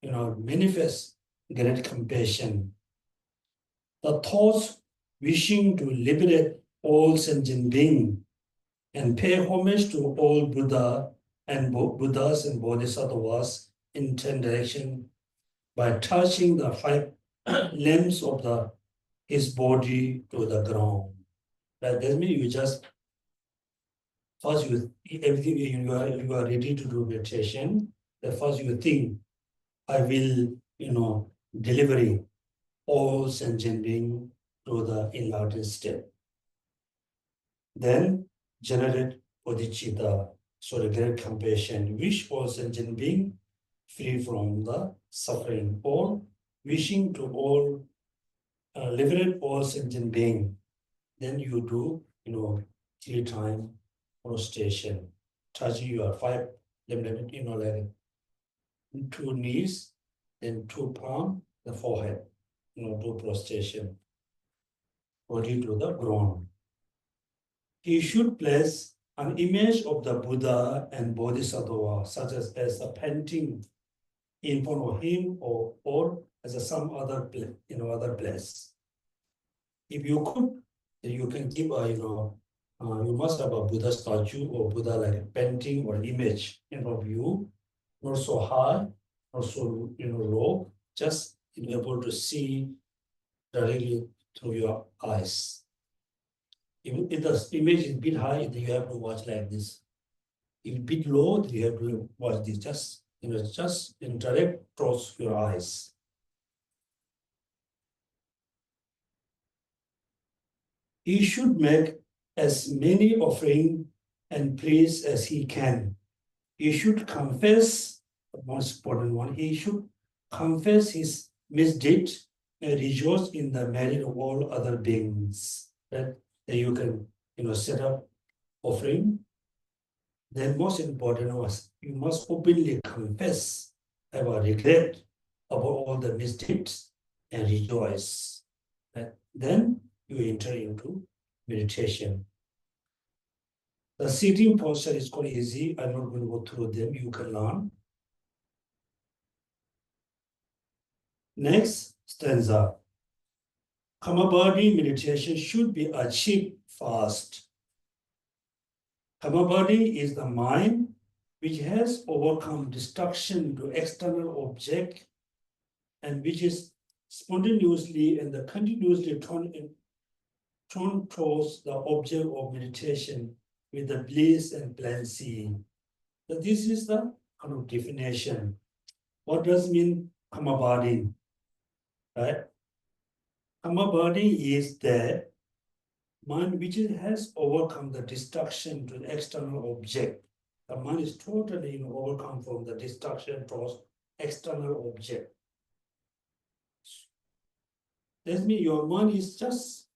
manifest great compassion. The thoughts wishing to liberate all sentient beings and pay homage to all Buddhas and Bodhisattvas in 10 directions by touching the 5 limbs of his body to the ground. That means you just first everything you are ready to do meditation. The first you think, I will deliver all sentient beings to the enlightened state. Then generate bodhicitta, so the great compassion, wish all sentient being free from the suffering, or wishing to all liberate all sentient being. Then you do 3 times prostration, touching your 5 limited like 2 knees, then 2 palms, the forehead, do prostration, body to the ground. He should place an image of the Buddha and Bodhisattva, such as a painting in front of him or as some other place. If you could, then you can keep a, you must have a Buddha statue or Buddha like a painting or image in front of you, not so high, not so low, just be able to see directly through your eyes. If the image is a bit high, then you have to watch like this. If it's a bit low, then you have to watch this, just in direct towards your eyes. He should make as many offering and praise as he can. He should confess, the most important one, he should confess his misdeed and rejoice in the merit of all other beings. That you can, set up offering. Then most important was you must openly confess about regret about all the misdeeds and rejoice. Then you enter into meditation. The sitting posture is quite easy. I'm not going to go through them. You can learn. Next stanza. Kamabadi meditation should be achieved fast. Kamabadi is the mind which has overcome destruction to external object and which is spontaneously and continuously turned towards the object of meditation with the bliss and pleasure. So this is the kind of definition. What does mean kamabadi? Right? Kamabadi is the mind which has overcome the destruction to the external object. The mind is totally overcome from the destruction towards external object. That means your mind is just,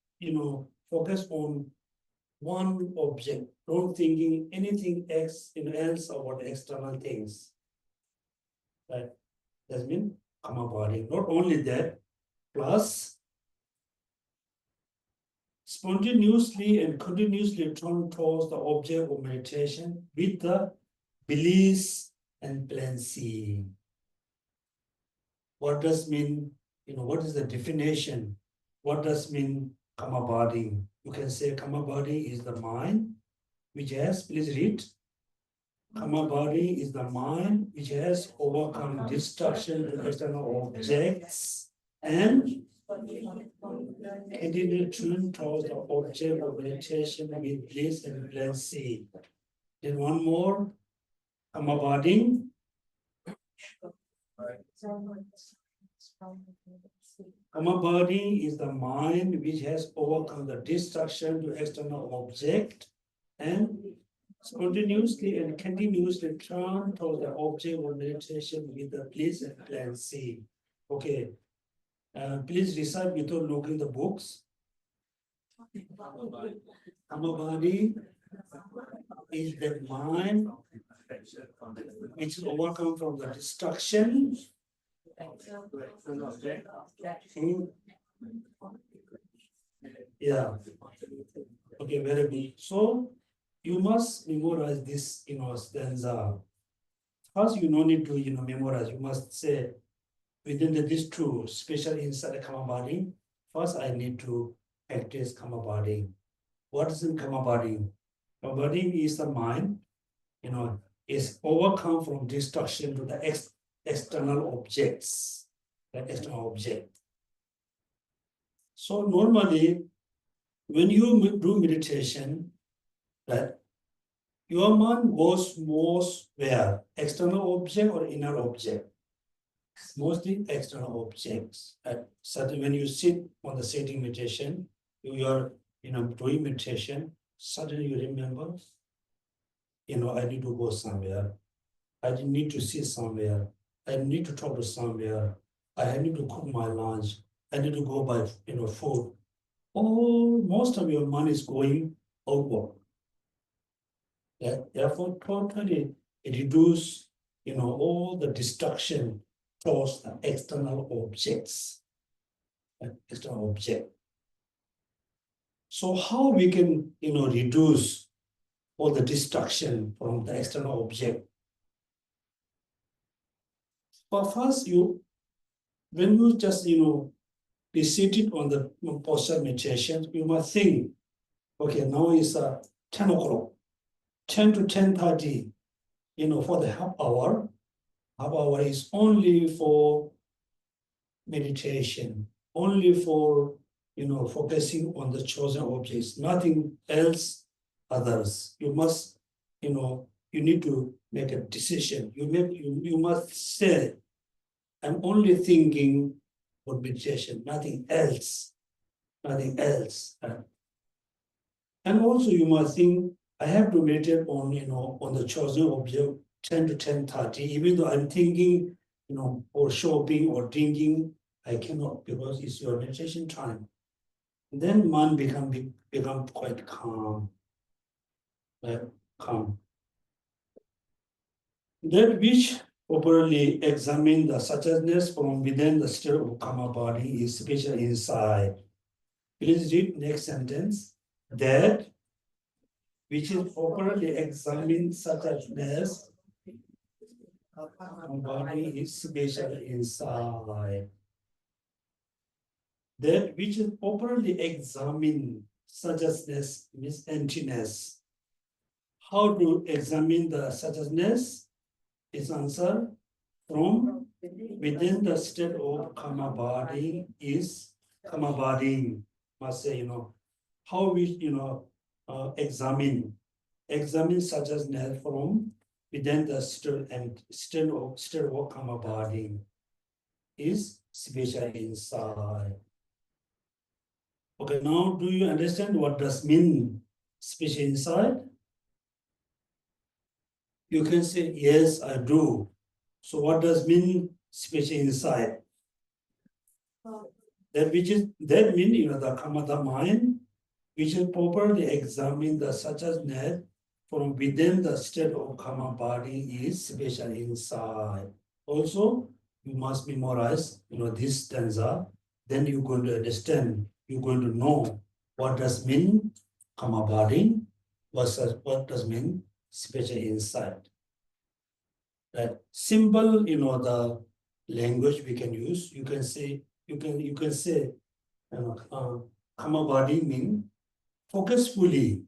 focused on one object, don't thinking anything else, else about external things. Right? That means kamabadi. Not only that, plus spontaneously and continuously turn towards the object of meditation with the bliss and pleasure. What does mean, what is the definition? What does mean kamabadi? You can say kamabadi is the mind which has, please read. Kamabadi is the mind which has overcome destruction to external objects and continue turn towards the object of meditation with bliss and pleasure. Then one more, kamabadi. Kamabadi is the mind which has overcome the destruction to external object and spontaneously and continuously turn toward the object of meditation with the bliss and pleasure. Okay, please recite without looking the books. Kamabadi is the mind which is overcome from the destruction. Yeah. Okay, very good. So you must memorize this, stanza. First, you no need to, memorize. You must say within these two, special inside kamabadi. First, I need to practice kamabadi. What is in kamabadi? Kamabadi is the mind, is overcome from destruction to the external objects, the external object. So normally, when you do meditation, right, your mind goes most where? External object or inner object? Mostly external objects. Suddenly, when you sit on the sitting meditation, you are doing meditation, suddenly you remember, I need to go somewhere. I need to see somewhere. I need to talk to somewhere. I need to cook my lunch. I need to go buy food. Most of your money is going outward. Yeah? Therefore, totally it reduces all the destruction towards the external objects. External object. So how we can reduce all the destruction from the external object? But first when you just be seated on the posture meditation. You must think, okay, now is 10 o'clock, 10 to 10:30, for the half hour. Half hour is only for meditation, only for, focusing on the chosen objects, nothing else others. You must, you need to make a decision. You must say, I'm only thinking for meditation, nothing else, nothing else. And also you must think, I have to meditate on, on the chosen object 10 to 10:30, even though I'm thinking, or shopping or drinking, I cannot because it's your meditation time. Then man become quite calm, like calm. That which properly examine the suchness from within the state of karma body is special insight. Please read next sentence. That which is properly examine suchness from body is special insight. That which is properly examine suchness means emptiness. How to examine the suchness is answer from within the state of karma body is karma body. Must say, how we, examine suchness from within the state of karma body is special insight. Okay, now do you understand what does mean special insight? You can say, yes, I do. So what does mean special insight? That mean, the karma mind, which is properly examine the suchness from within the state of karma body is special insight. Also, you must memorize, this stanza. Then you're going to understand. You're going to know what does mean karma body versus what does mean special insight. That simple, the language we can use. You can say, karma body mean focusfully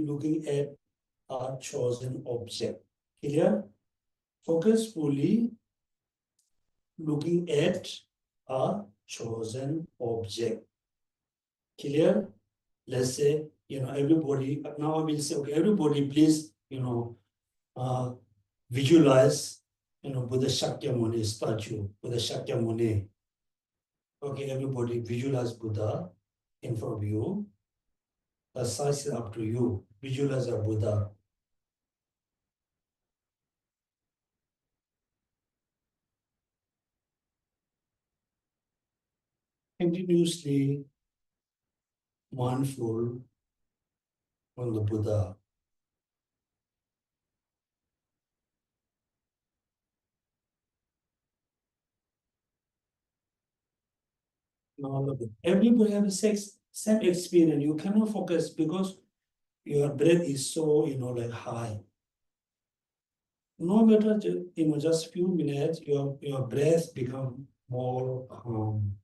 looking at a chosen object. Clear? Focusfully looking at a chosen object. Clear? Let's say, everybody, now I will say, okay, everybody please, visualize, Buddha Shakyamuni statue, Buddha Shakyamuni. Okay, everybody visualize Buddha in front of you. The size is up to you. Visualize a Buddha. Continuously mindful on the Buddha. Now look, everybody have the same experience. You cannot focus because your breath is so, like high. No matter, just few minutes, your breath become more calm.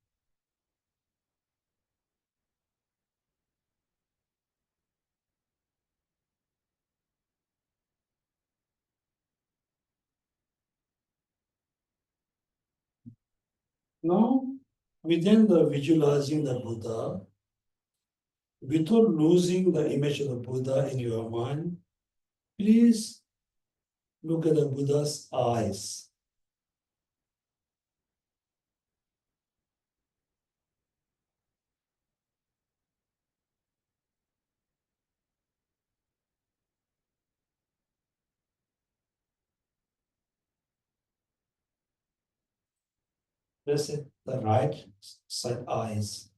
Now, within the visualizing the Buddha, without losing the image of the Buddha in your mind, please look at the Buddha's eyes. Let's say the right side eyes.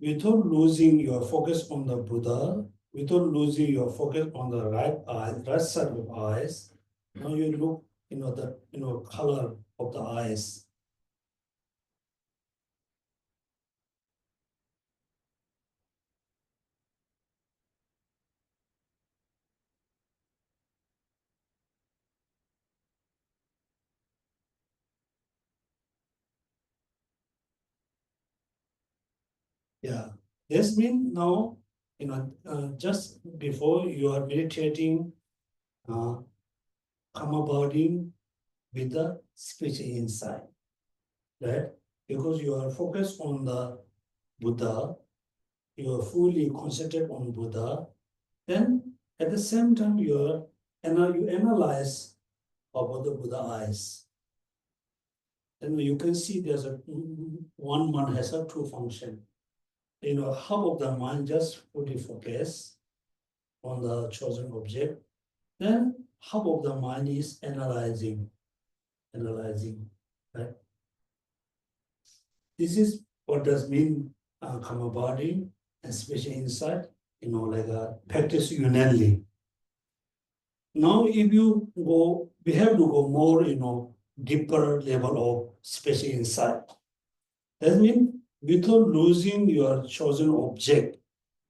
Without losing your focus on the Buddha, without losing your focus on the right eye, right side of eyes, now you look, the color of the eyes. Yeah, this means now, just before you are meditating, come about in with the spiritual insight, right? Because you are focused on the Buddha, you are fully concentrated on Buddha, then at the same time you analyze about the Buddha eyes. Then you can see there's a one mind has a two function. Half of the mind just fully focus on the chosen object. Then half of the mind is analyzing, right? This is what does mean karma body and special insight, like practice unanimally. Now, if you go, we have to go more, deeper level of special insight. That means without losing your chosen object,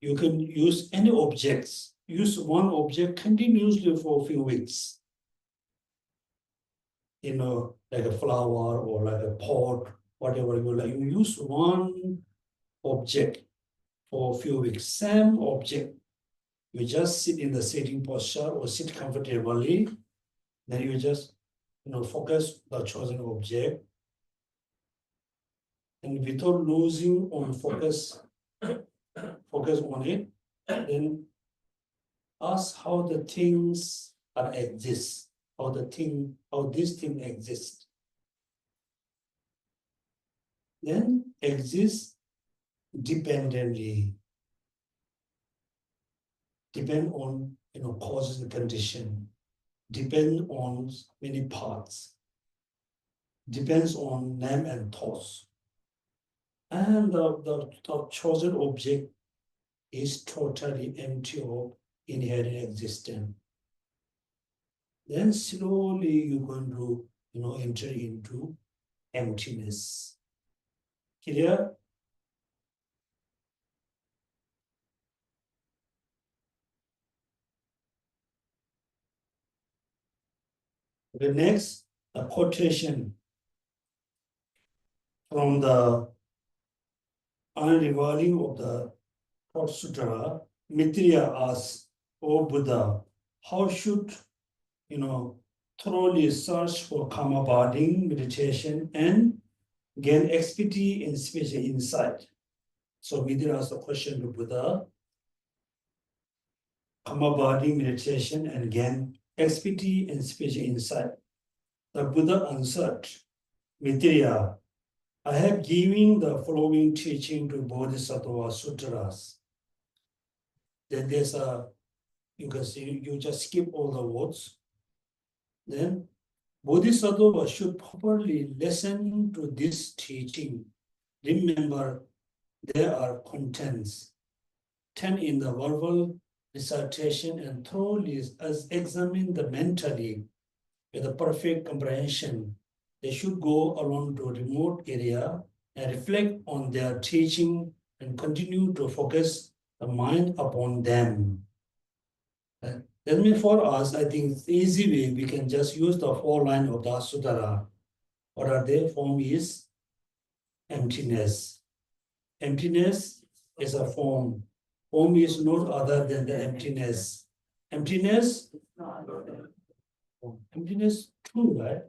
you can use any objects. Use one object continuously for a few weeks. Like a flower or like a pot, whatever you like. You use one object for a few weeks. Same object. You just sit in the sitting posture or sit comfortably. Then you just focus the chosen object. And without losing on focus on it, then ask how the things are exist, how this thing exists. Then exist dependently, depend on causes and condition, depend on many parts, depends on name and thoughts. And the chosen object is totally empty of inherent existence. Then slowly you're going to enter into emptiness. Clear? The next, a quotation from the unraveling of the Fourth Sutra. Maitreya asks, "O Buddha, how should thoroughly search for karma binding meditation and gain expertise in spiritual insight?" So Maitreya asks the question to Buddha, karma binding meditation and gain expertise in spiritual insight. The Buddha answered, "Maitreya, I have given the following teaching to Bodhisattva Sutras." Then there's you can see, you just skip all the words. Then Bodhisattva should properly listen to this teaching. Remember, there are contents, 10 in the verbal recitation, and thoroughly as examine the mentally with a perfect comprehension. They should go along to a remote area and reflect on their teaching and continue to focus the mind upon them. That means for us, I think it's easy way, we can just use the 4 lines of the Sutra. What are they? Form is emptiness. Emptiness is a form. Form is not other than the emptiness. Emptiness, emptiness true, right?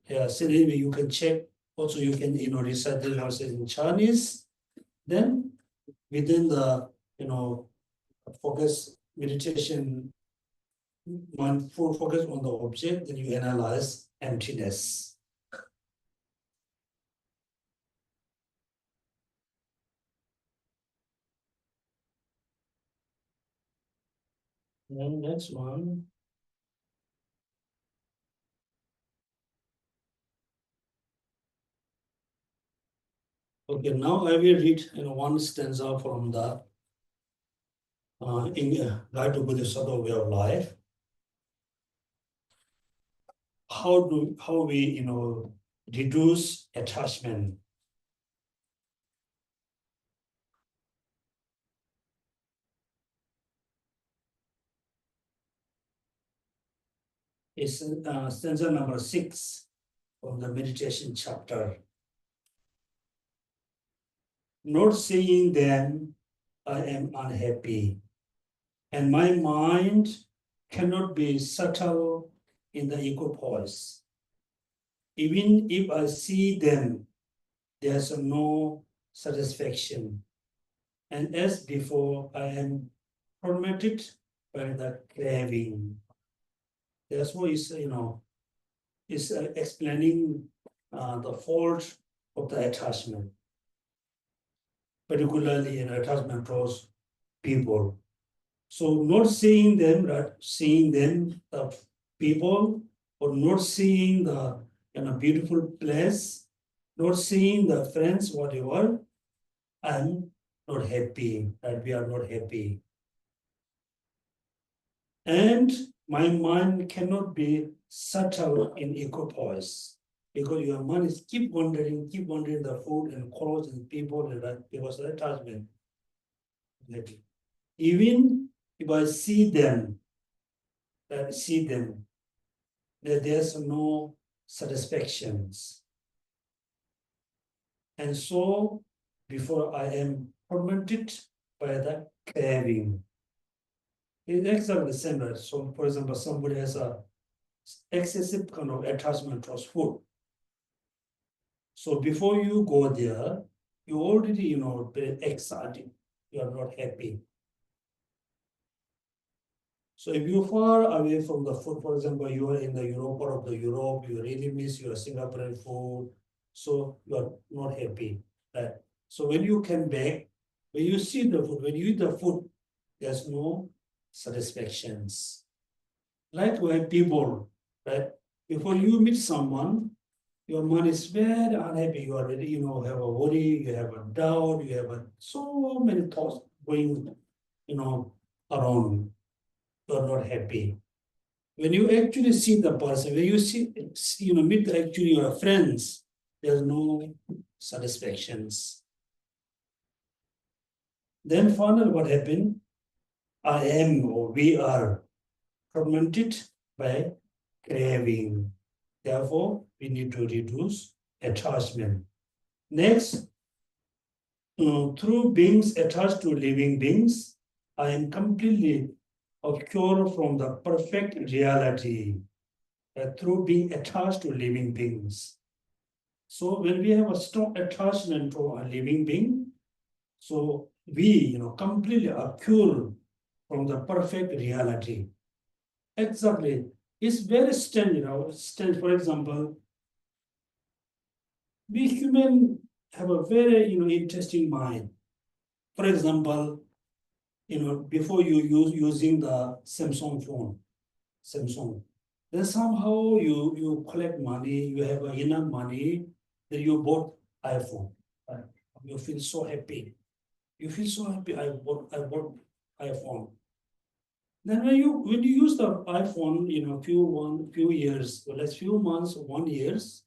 Yeah, so anyway, you can check. Also, you can recite the verses in Chinese. Then within the focus meditation, mindful focus on the object, then you analyze emptiness. Then next one. Okay, now I will read one stanza from the Guide to Buddhist Way of Life. How we reduce attachment. It's stanza number 6 from the meditation chapter. Not seeing them, I am unhappy. And my mind cannot be settled in the equipoise. Even if I see them, there's no satisfaction. And as before, I am tormented by the craving. That's what is, is explaining the fault of the attachment, particularly in attachment towards people. So not seeing them, right? Seeing them, the people, or not seeing the beautiful place, not seeing the friends, whatever, I'm not happy, that we are not happy. And my mind cannot be settled in equipoise because your mind is keep wandering the food and clothes and people and that because of attachment. Even if I see them, that there's no satisfactions. And so before I am tormented by the craving. It's exactly the same, right? So for example, somebody has a excessive kind of attachment towards food. So before you go there, you already, very excited. You are not happy. So if you're far away from the food, for example, you are in the Europe part of the Europe, you really miss your Singaporean food, so you are not happy. Right? So when you come back, when you see the food, when you eat the food, there's no satisfactions. Like when people, right? Before you meet someone, your mind is very unhappy. You already, have a worry, you have a doubt, you have so many thoughts going, around. You are not happy. When you actually see the person, when you meet actually your friends, there's no satisfactions. Then finally, what happened? I am or we are tormented by craving. Therefore, we need to reduce attachment. Next, through beings attached to living beings, I am completely obscure from the perfect reality through being attached to living beings. So when we have a strong attachment to a living being, so we, completely occur from the perfect reality. Exactly. It's very strange, for example, we human have a very, interesting mind. For example, before you using the Samsung phone, Samsung, then somehow you collect money, you have enough money, then you bought iPhone. Right? You feel so happy. You feel so happy. I bought iPhone. Then when you use the iPhone, few years, or less few months, 1 years,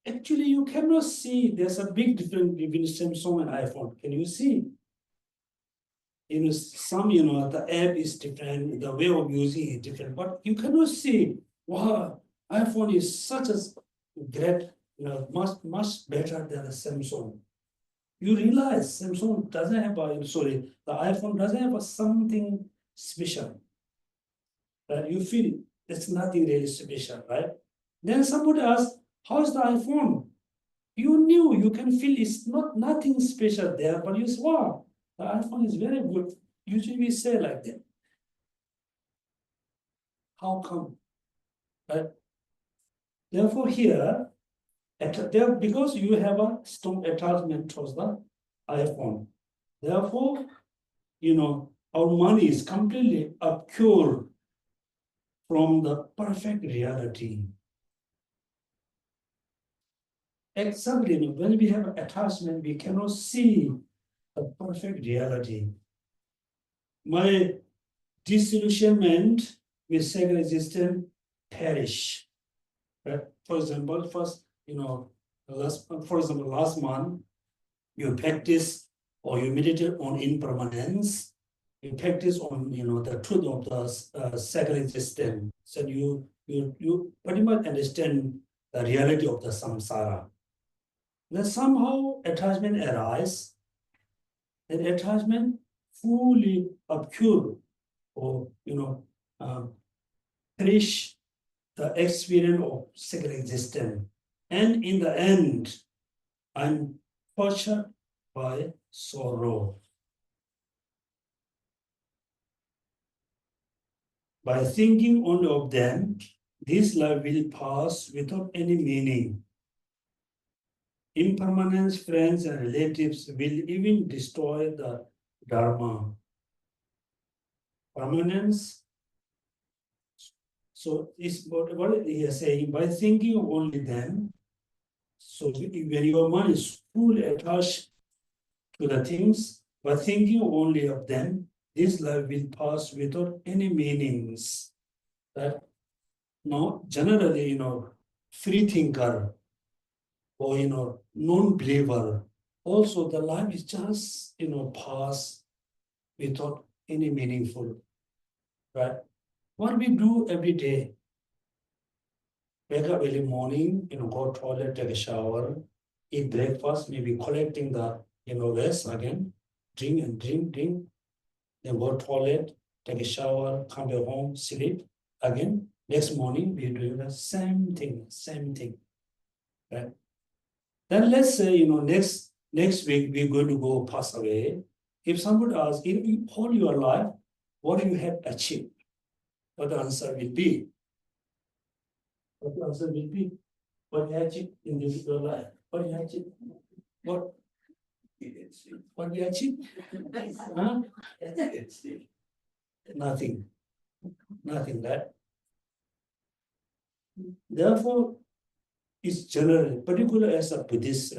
actually you cannot see there's a big difference between Samsung and iPhone. Can you see? Some, the app is different, the way of using is different, but you cannot see, wow, iPhone is such a great, much better than a Samsung. You realize Samsung doesn't have the iPhone doesn't have something special. Right? You feel it's nothing really special, right? Then somebody asks, how's the iPhone? You knew, you can feel it's nothing special there, but you say, wow, the iPhone is very good. Usually we say like that. How come? Right? Therefore, here, because you have a strong attachment towards the iPhone, therefore, our money is completely obscured from the perfect reality. Exactly, when we have attachment, we cannot see the perfect reality. My disillusionment with second existence perish. Right? For example, last month, you practice or you meditate on impermanence, you practice on the truth of the second existence. So you pretty much understand the reality of the samsara. then somehow attachment arises, and attachment fully occur or perish the experience of second existence. And in the end, I'm tortured by sorrow. By thinking only of them, this life will pass without any meaning. Impermanence, friends and relatives will even destroy the Dharma. Permanence. So is what he is saying, by thinking of only them, so when your mind is fully attached to the things, by thinking only of them, this life will pass without any meanings. That now generally, free thinker or non-believer, also the life is just pass without any meaningful, right? What we do every day, wake up early morning, go toilet, take a shower, eat breakfast, maybe collecting the waste again, drink and drink, then go toilet, take a shower, come back home, sleep again. Next morning, we're doing the same thing, right? Then let's say, next week we're going to go pass away. If somebody asks, in all your life, what you have achieved? What the answer will be? What the answer will be? What you achieved in this your life? What you achieved? What you achieved? Huh? Nothing. Nothing, that. Therefore, it's general, particularly as a Buddhist,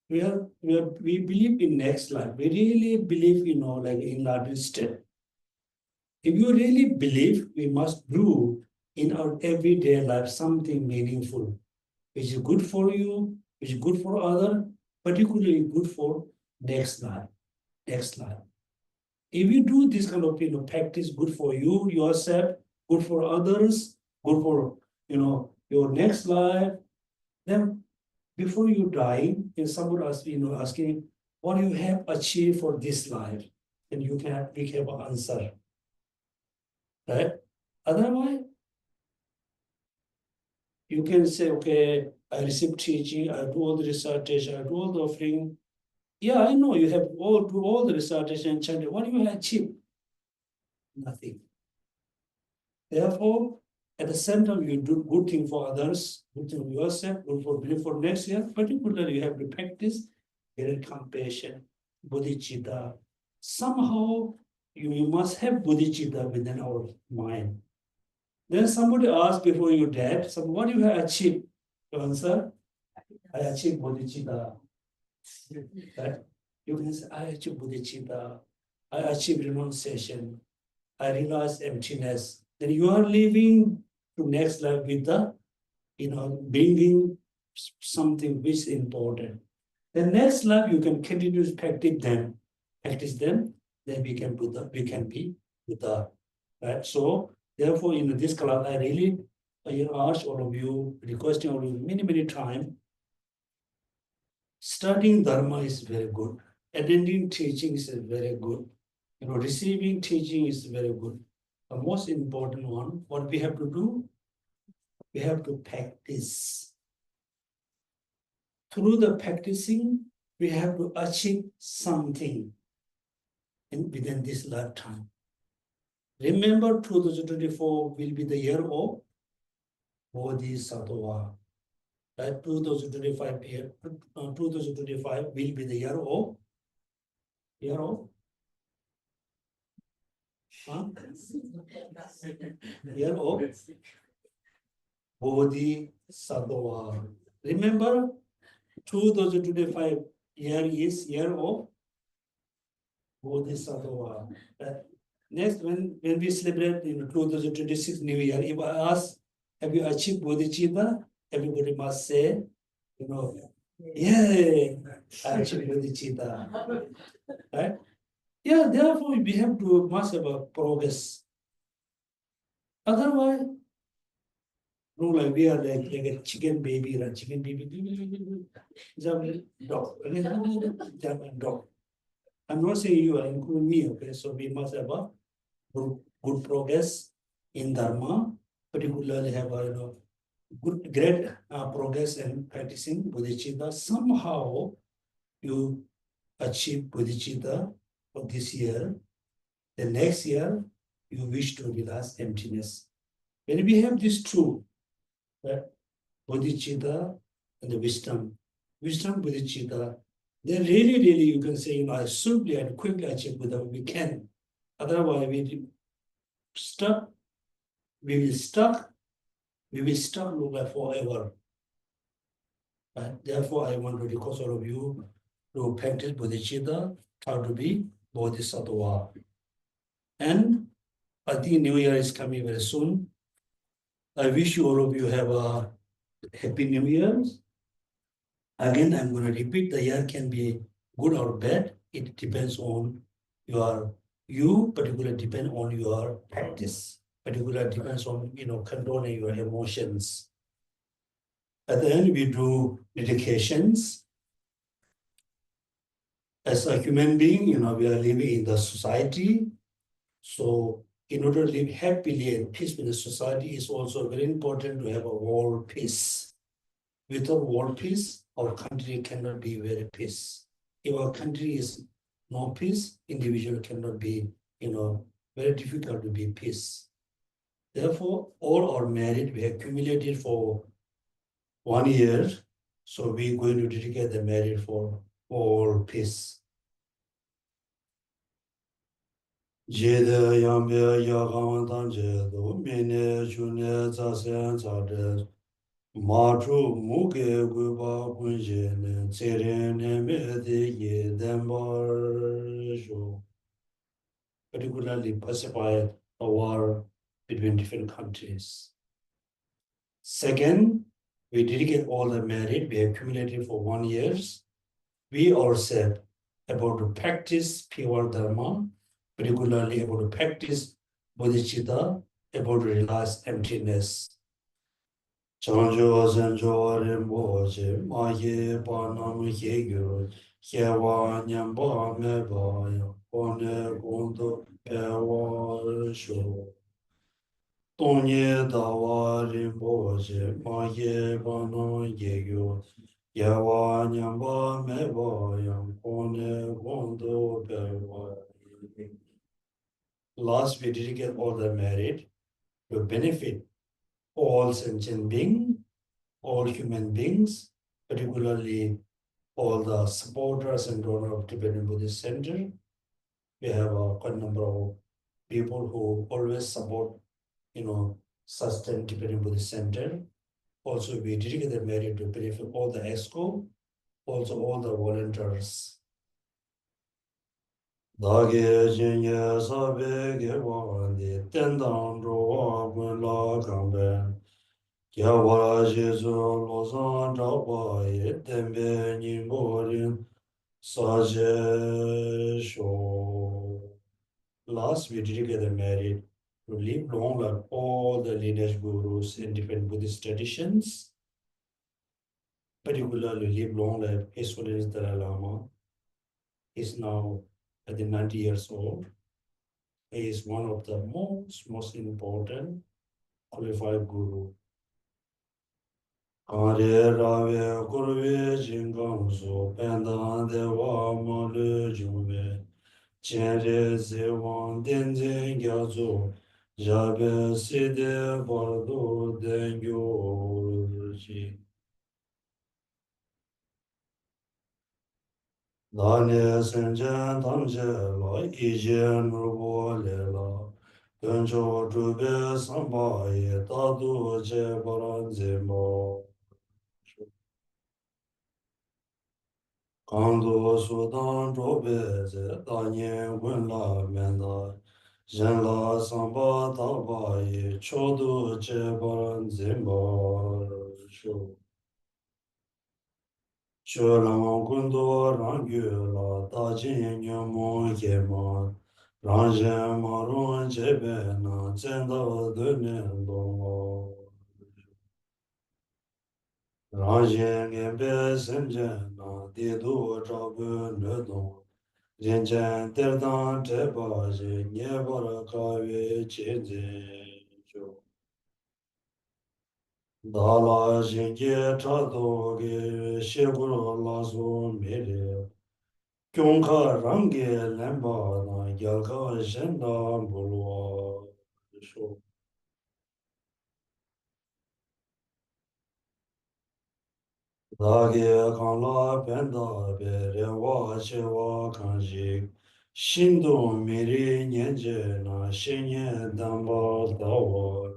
we believe in next life. We really believe, like in enlightened state. If you really believe, we must do in our everyday life something meaningful, which is good for you, which is good for others, particularly good for next life. Next life. If you do this kind of practice, good for you, yourself, good for others, good for your next life, then before you die, if someone asking what you have achieved for this life, then we have an answer. Right? Otherwise, you can say, okay, I receive teaching, I do all the recitation, I do all the offering. Yeah, I know you have do all the recitation and chanting. What do you achieve? Nothing. Therefore, at the same time, you do good thing for others, good thing for yourself, good for next year. Particularly, you have to practice great compassion, bodhicitta. Somehow, you must have bodhicitta within our mind. Then somebody asks before you dead, so what you have achieved? You answer, I achieved bodhicitta. Right? You can say, I achieved bodhicitta. I achieved renunciation. I realized emptiness. Then you are living to next life with the, bringing something which is important. The next life you can continue to practice them, then we can be Buddha. Right? So therefore, in this class, I really ask all of you, requesting all of you many times. Studying Dharma is very good. Attending teaching is very good. Receiving teaching is very good. The most important one, what we have to do, we have to practice. Through the practicing, we have to achieve something within this lifetime. Remember, 2024 will be the year of Bodhisattva. Right? 2025 will be the year of year of Bodhisattva. Remember, 2025 year is year of Bodhisattva. Next, when we celebrate 2026 New Year, if I ask, have you achieved bodhicitta? Everybody must say, yeah, I achieved bodhicitta. Right? Yeah, therefore we have to must have a progress. Otherwise, Look like we are like a chicken baby, right? Chicken baby. Jump dog. Jump dog. I'm not saying you are including me, okay? So we must have a good progress in Dharma, particularly have a good great progress in practicing bodhicitta. Somehow you achieve bodhicitta for this year. The next year you wish to realize emptiness. When we have this two, right? Bodhicitta and the wisdom, bodhicitta, then really, you can say, as simply and quickly achieve Buddha we can. Otherwise, stuck, we will stuck, we will stuck look like forever. Right? Therefore, I want to request all of you to practice bodhicitta, how to be bodhisattva. And I think New Year is coming very soon. I wish you all of you have a happy New Year. Again, I'm going to repeat, the year can be good or bad. It depends on particularly depend on your practice, particularly depends on, controlling your emotions. At the end, we do dedications. As a human being, we are living in the society. So in order to live happily and peacefully in the society, it's also very important to have a world peace. Without world peace, our country cannot be very peace. If our country is no peace, individual cannot be, very difficult to be peace. Therefore, all our merit we accumulated for 1 year. So we're going to dedicate the merit for all peace. Jede yambe yagawan tanje do mene chune zasen zade Matru muge guba kunje ne tsere ne me de ye dembar. Particularly pacify a war between different countries. Second, we dedicate all the merit we accumulated for 1 year. We ourselves about to practice pure dharma, particularly about to practice bodhicitta, about to realize emptiness. Chanjo Zanjo Rinpoche, Maye Panam Hegyo, Hewa Nyamba Mebaya, One Gondo Pewa Sho. Tonye Dawa Rinpoche, Maye Panam Hegyo, Hewa Nyamba Mebaya, One Gondo Pewa. Last, we dedicate all the merit to benefit all sentient beings, all human beings, particularly all the supporters and donors of Tibetan Buddhist Center. We have quite a number of people who always support, sustain Tibetan Buddhist Center. Also, we dedicate the merit to benefit all the ESCO, also all the volunteers. Dage jinye sabe ge wandi tendang zhuwa gun la gamben. Last, we dedicate the merit to live long like all the lineage gurus in different Buddhist traditions, particularly live long life. His Holiness Dalai Lama is now at the 90 years old. He is one of the most important qualified guru. Kare rave kurve jingang so pendan dewa malu jungve chenre zewang denzen gyazo jabe side bardo dengyo ji. Dane senjen tamje la ije nurbo le la Göncho zhube sambaye tadu je baran zembo Kando sudan drobe ze danyen wen la menda Jen la samba tabaye chodu je baran zembo Cholang gundo rangyu la dajin nyamo yema Rangyen maron jebe na zenda dönen dongo Rajen Gembe Senjen Na Didu Chabu Nedon Renjen Terdan Tebaji Nyebara Kawe Chenze Jo Dala Shinje Chado Ge Shekuro Laso Mere Kyongka Rangi Lemba Na Gyalka Shenda Bulwa Sho Dagi Kanla Penda Bere Wa Chewa Kanji Shindo Miri Nyenje Na Shenye Damba Dawa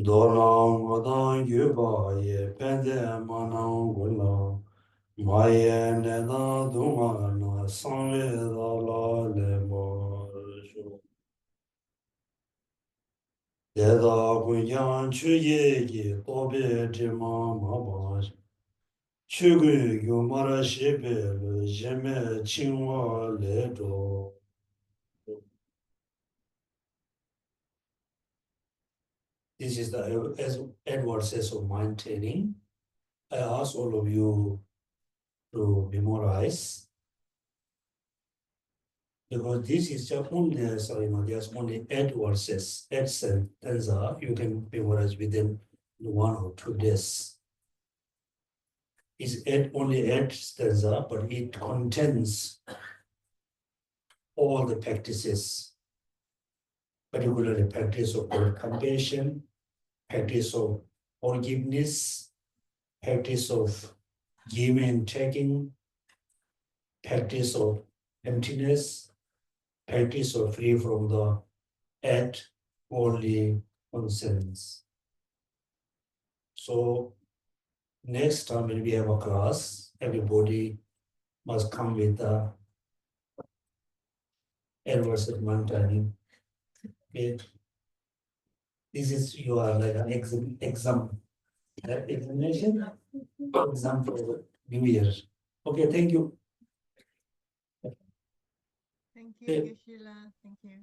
Dona Madan Yuba Ye Pende Manang Gula Maye Neda Dunga Na Sanwe Dala Lemba Sho Deda Kunyan Chuye Ki Tobe Tima Mabaj Chugu Yumara Shebe Le Jeme Chingwa Ledo. This is the as Edward says of mind training. I ask all of you to memorize because this is just only there's only 8 verses, 8 sentences you can memorize within 1 or 2 days. It's only 8 stanza, but it contains all the practices, particularly practice of compassion, practice of forgiveness, practice of giving and taking, practice of emptiness, practice of free from the at only concerns. So next time when we have a class, everybody must come with the adverse mentality. Okay. This is your like an exam examination exam for New Year. Okay, thank you. Thank you, Okay. Geshe-la. Thank you.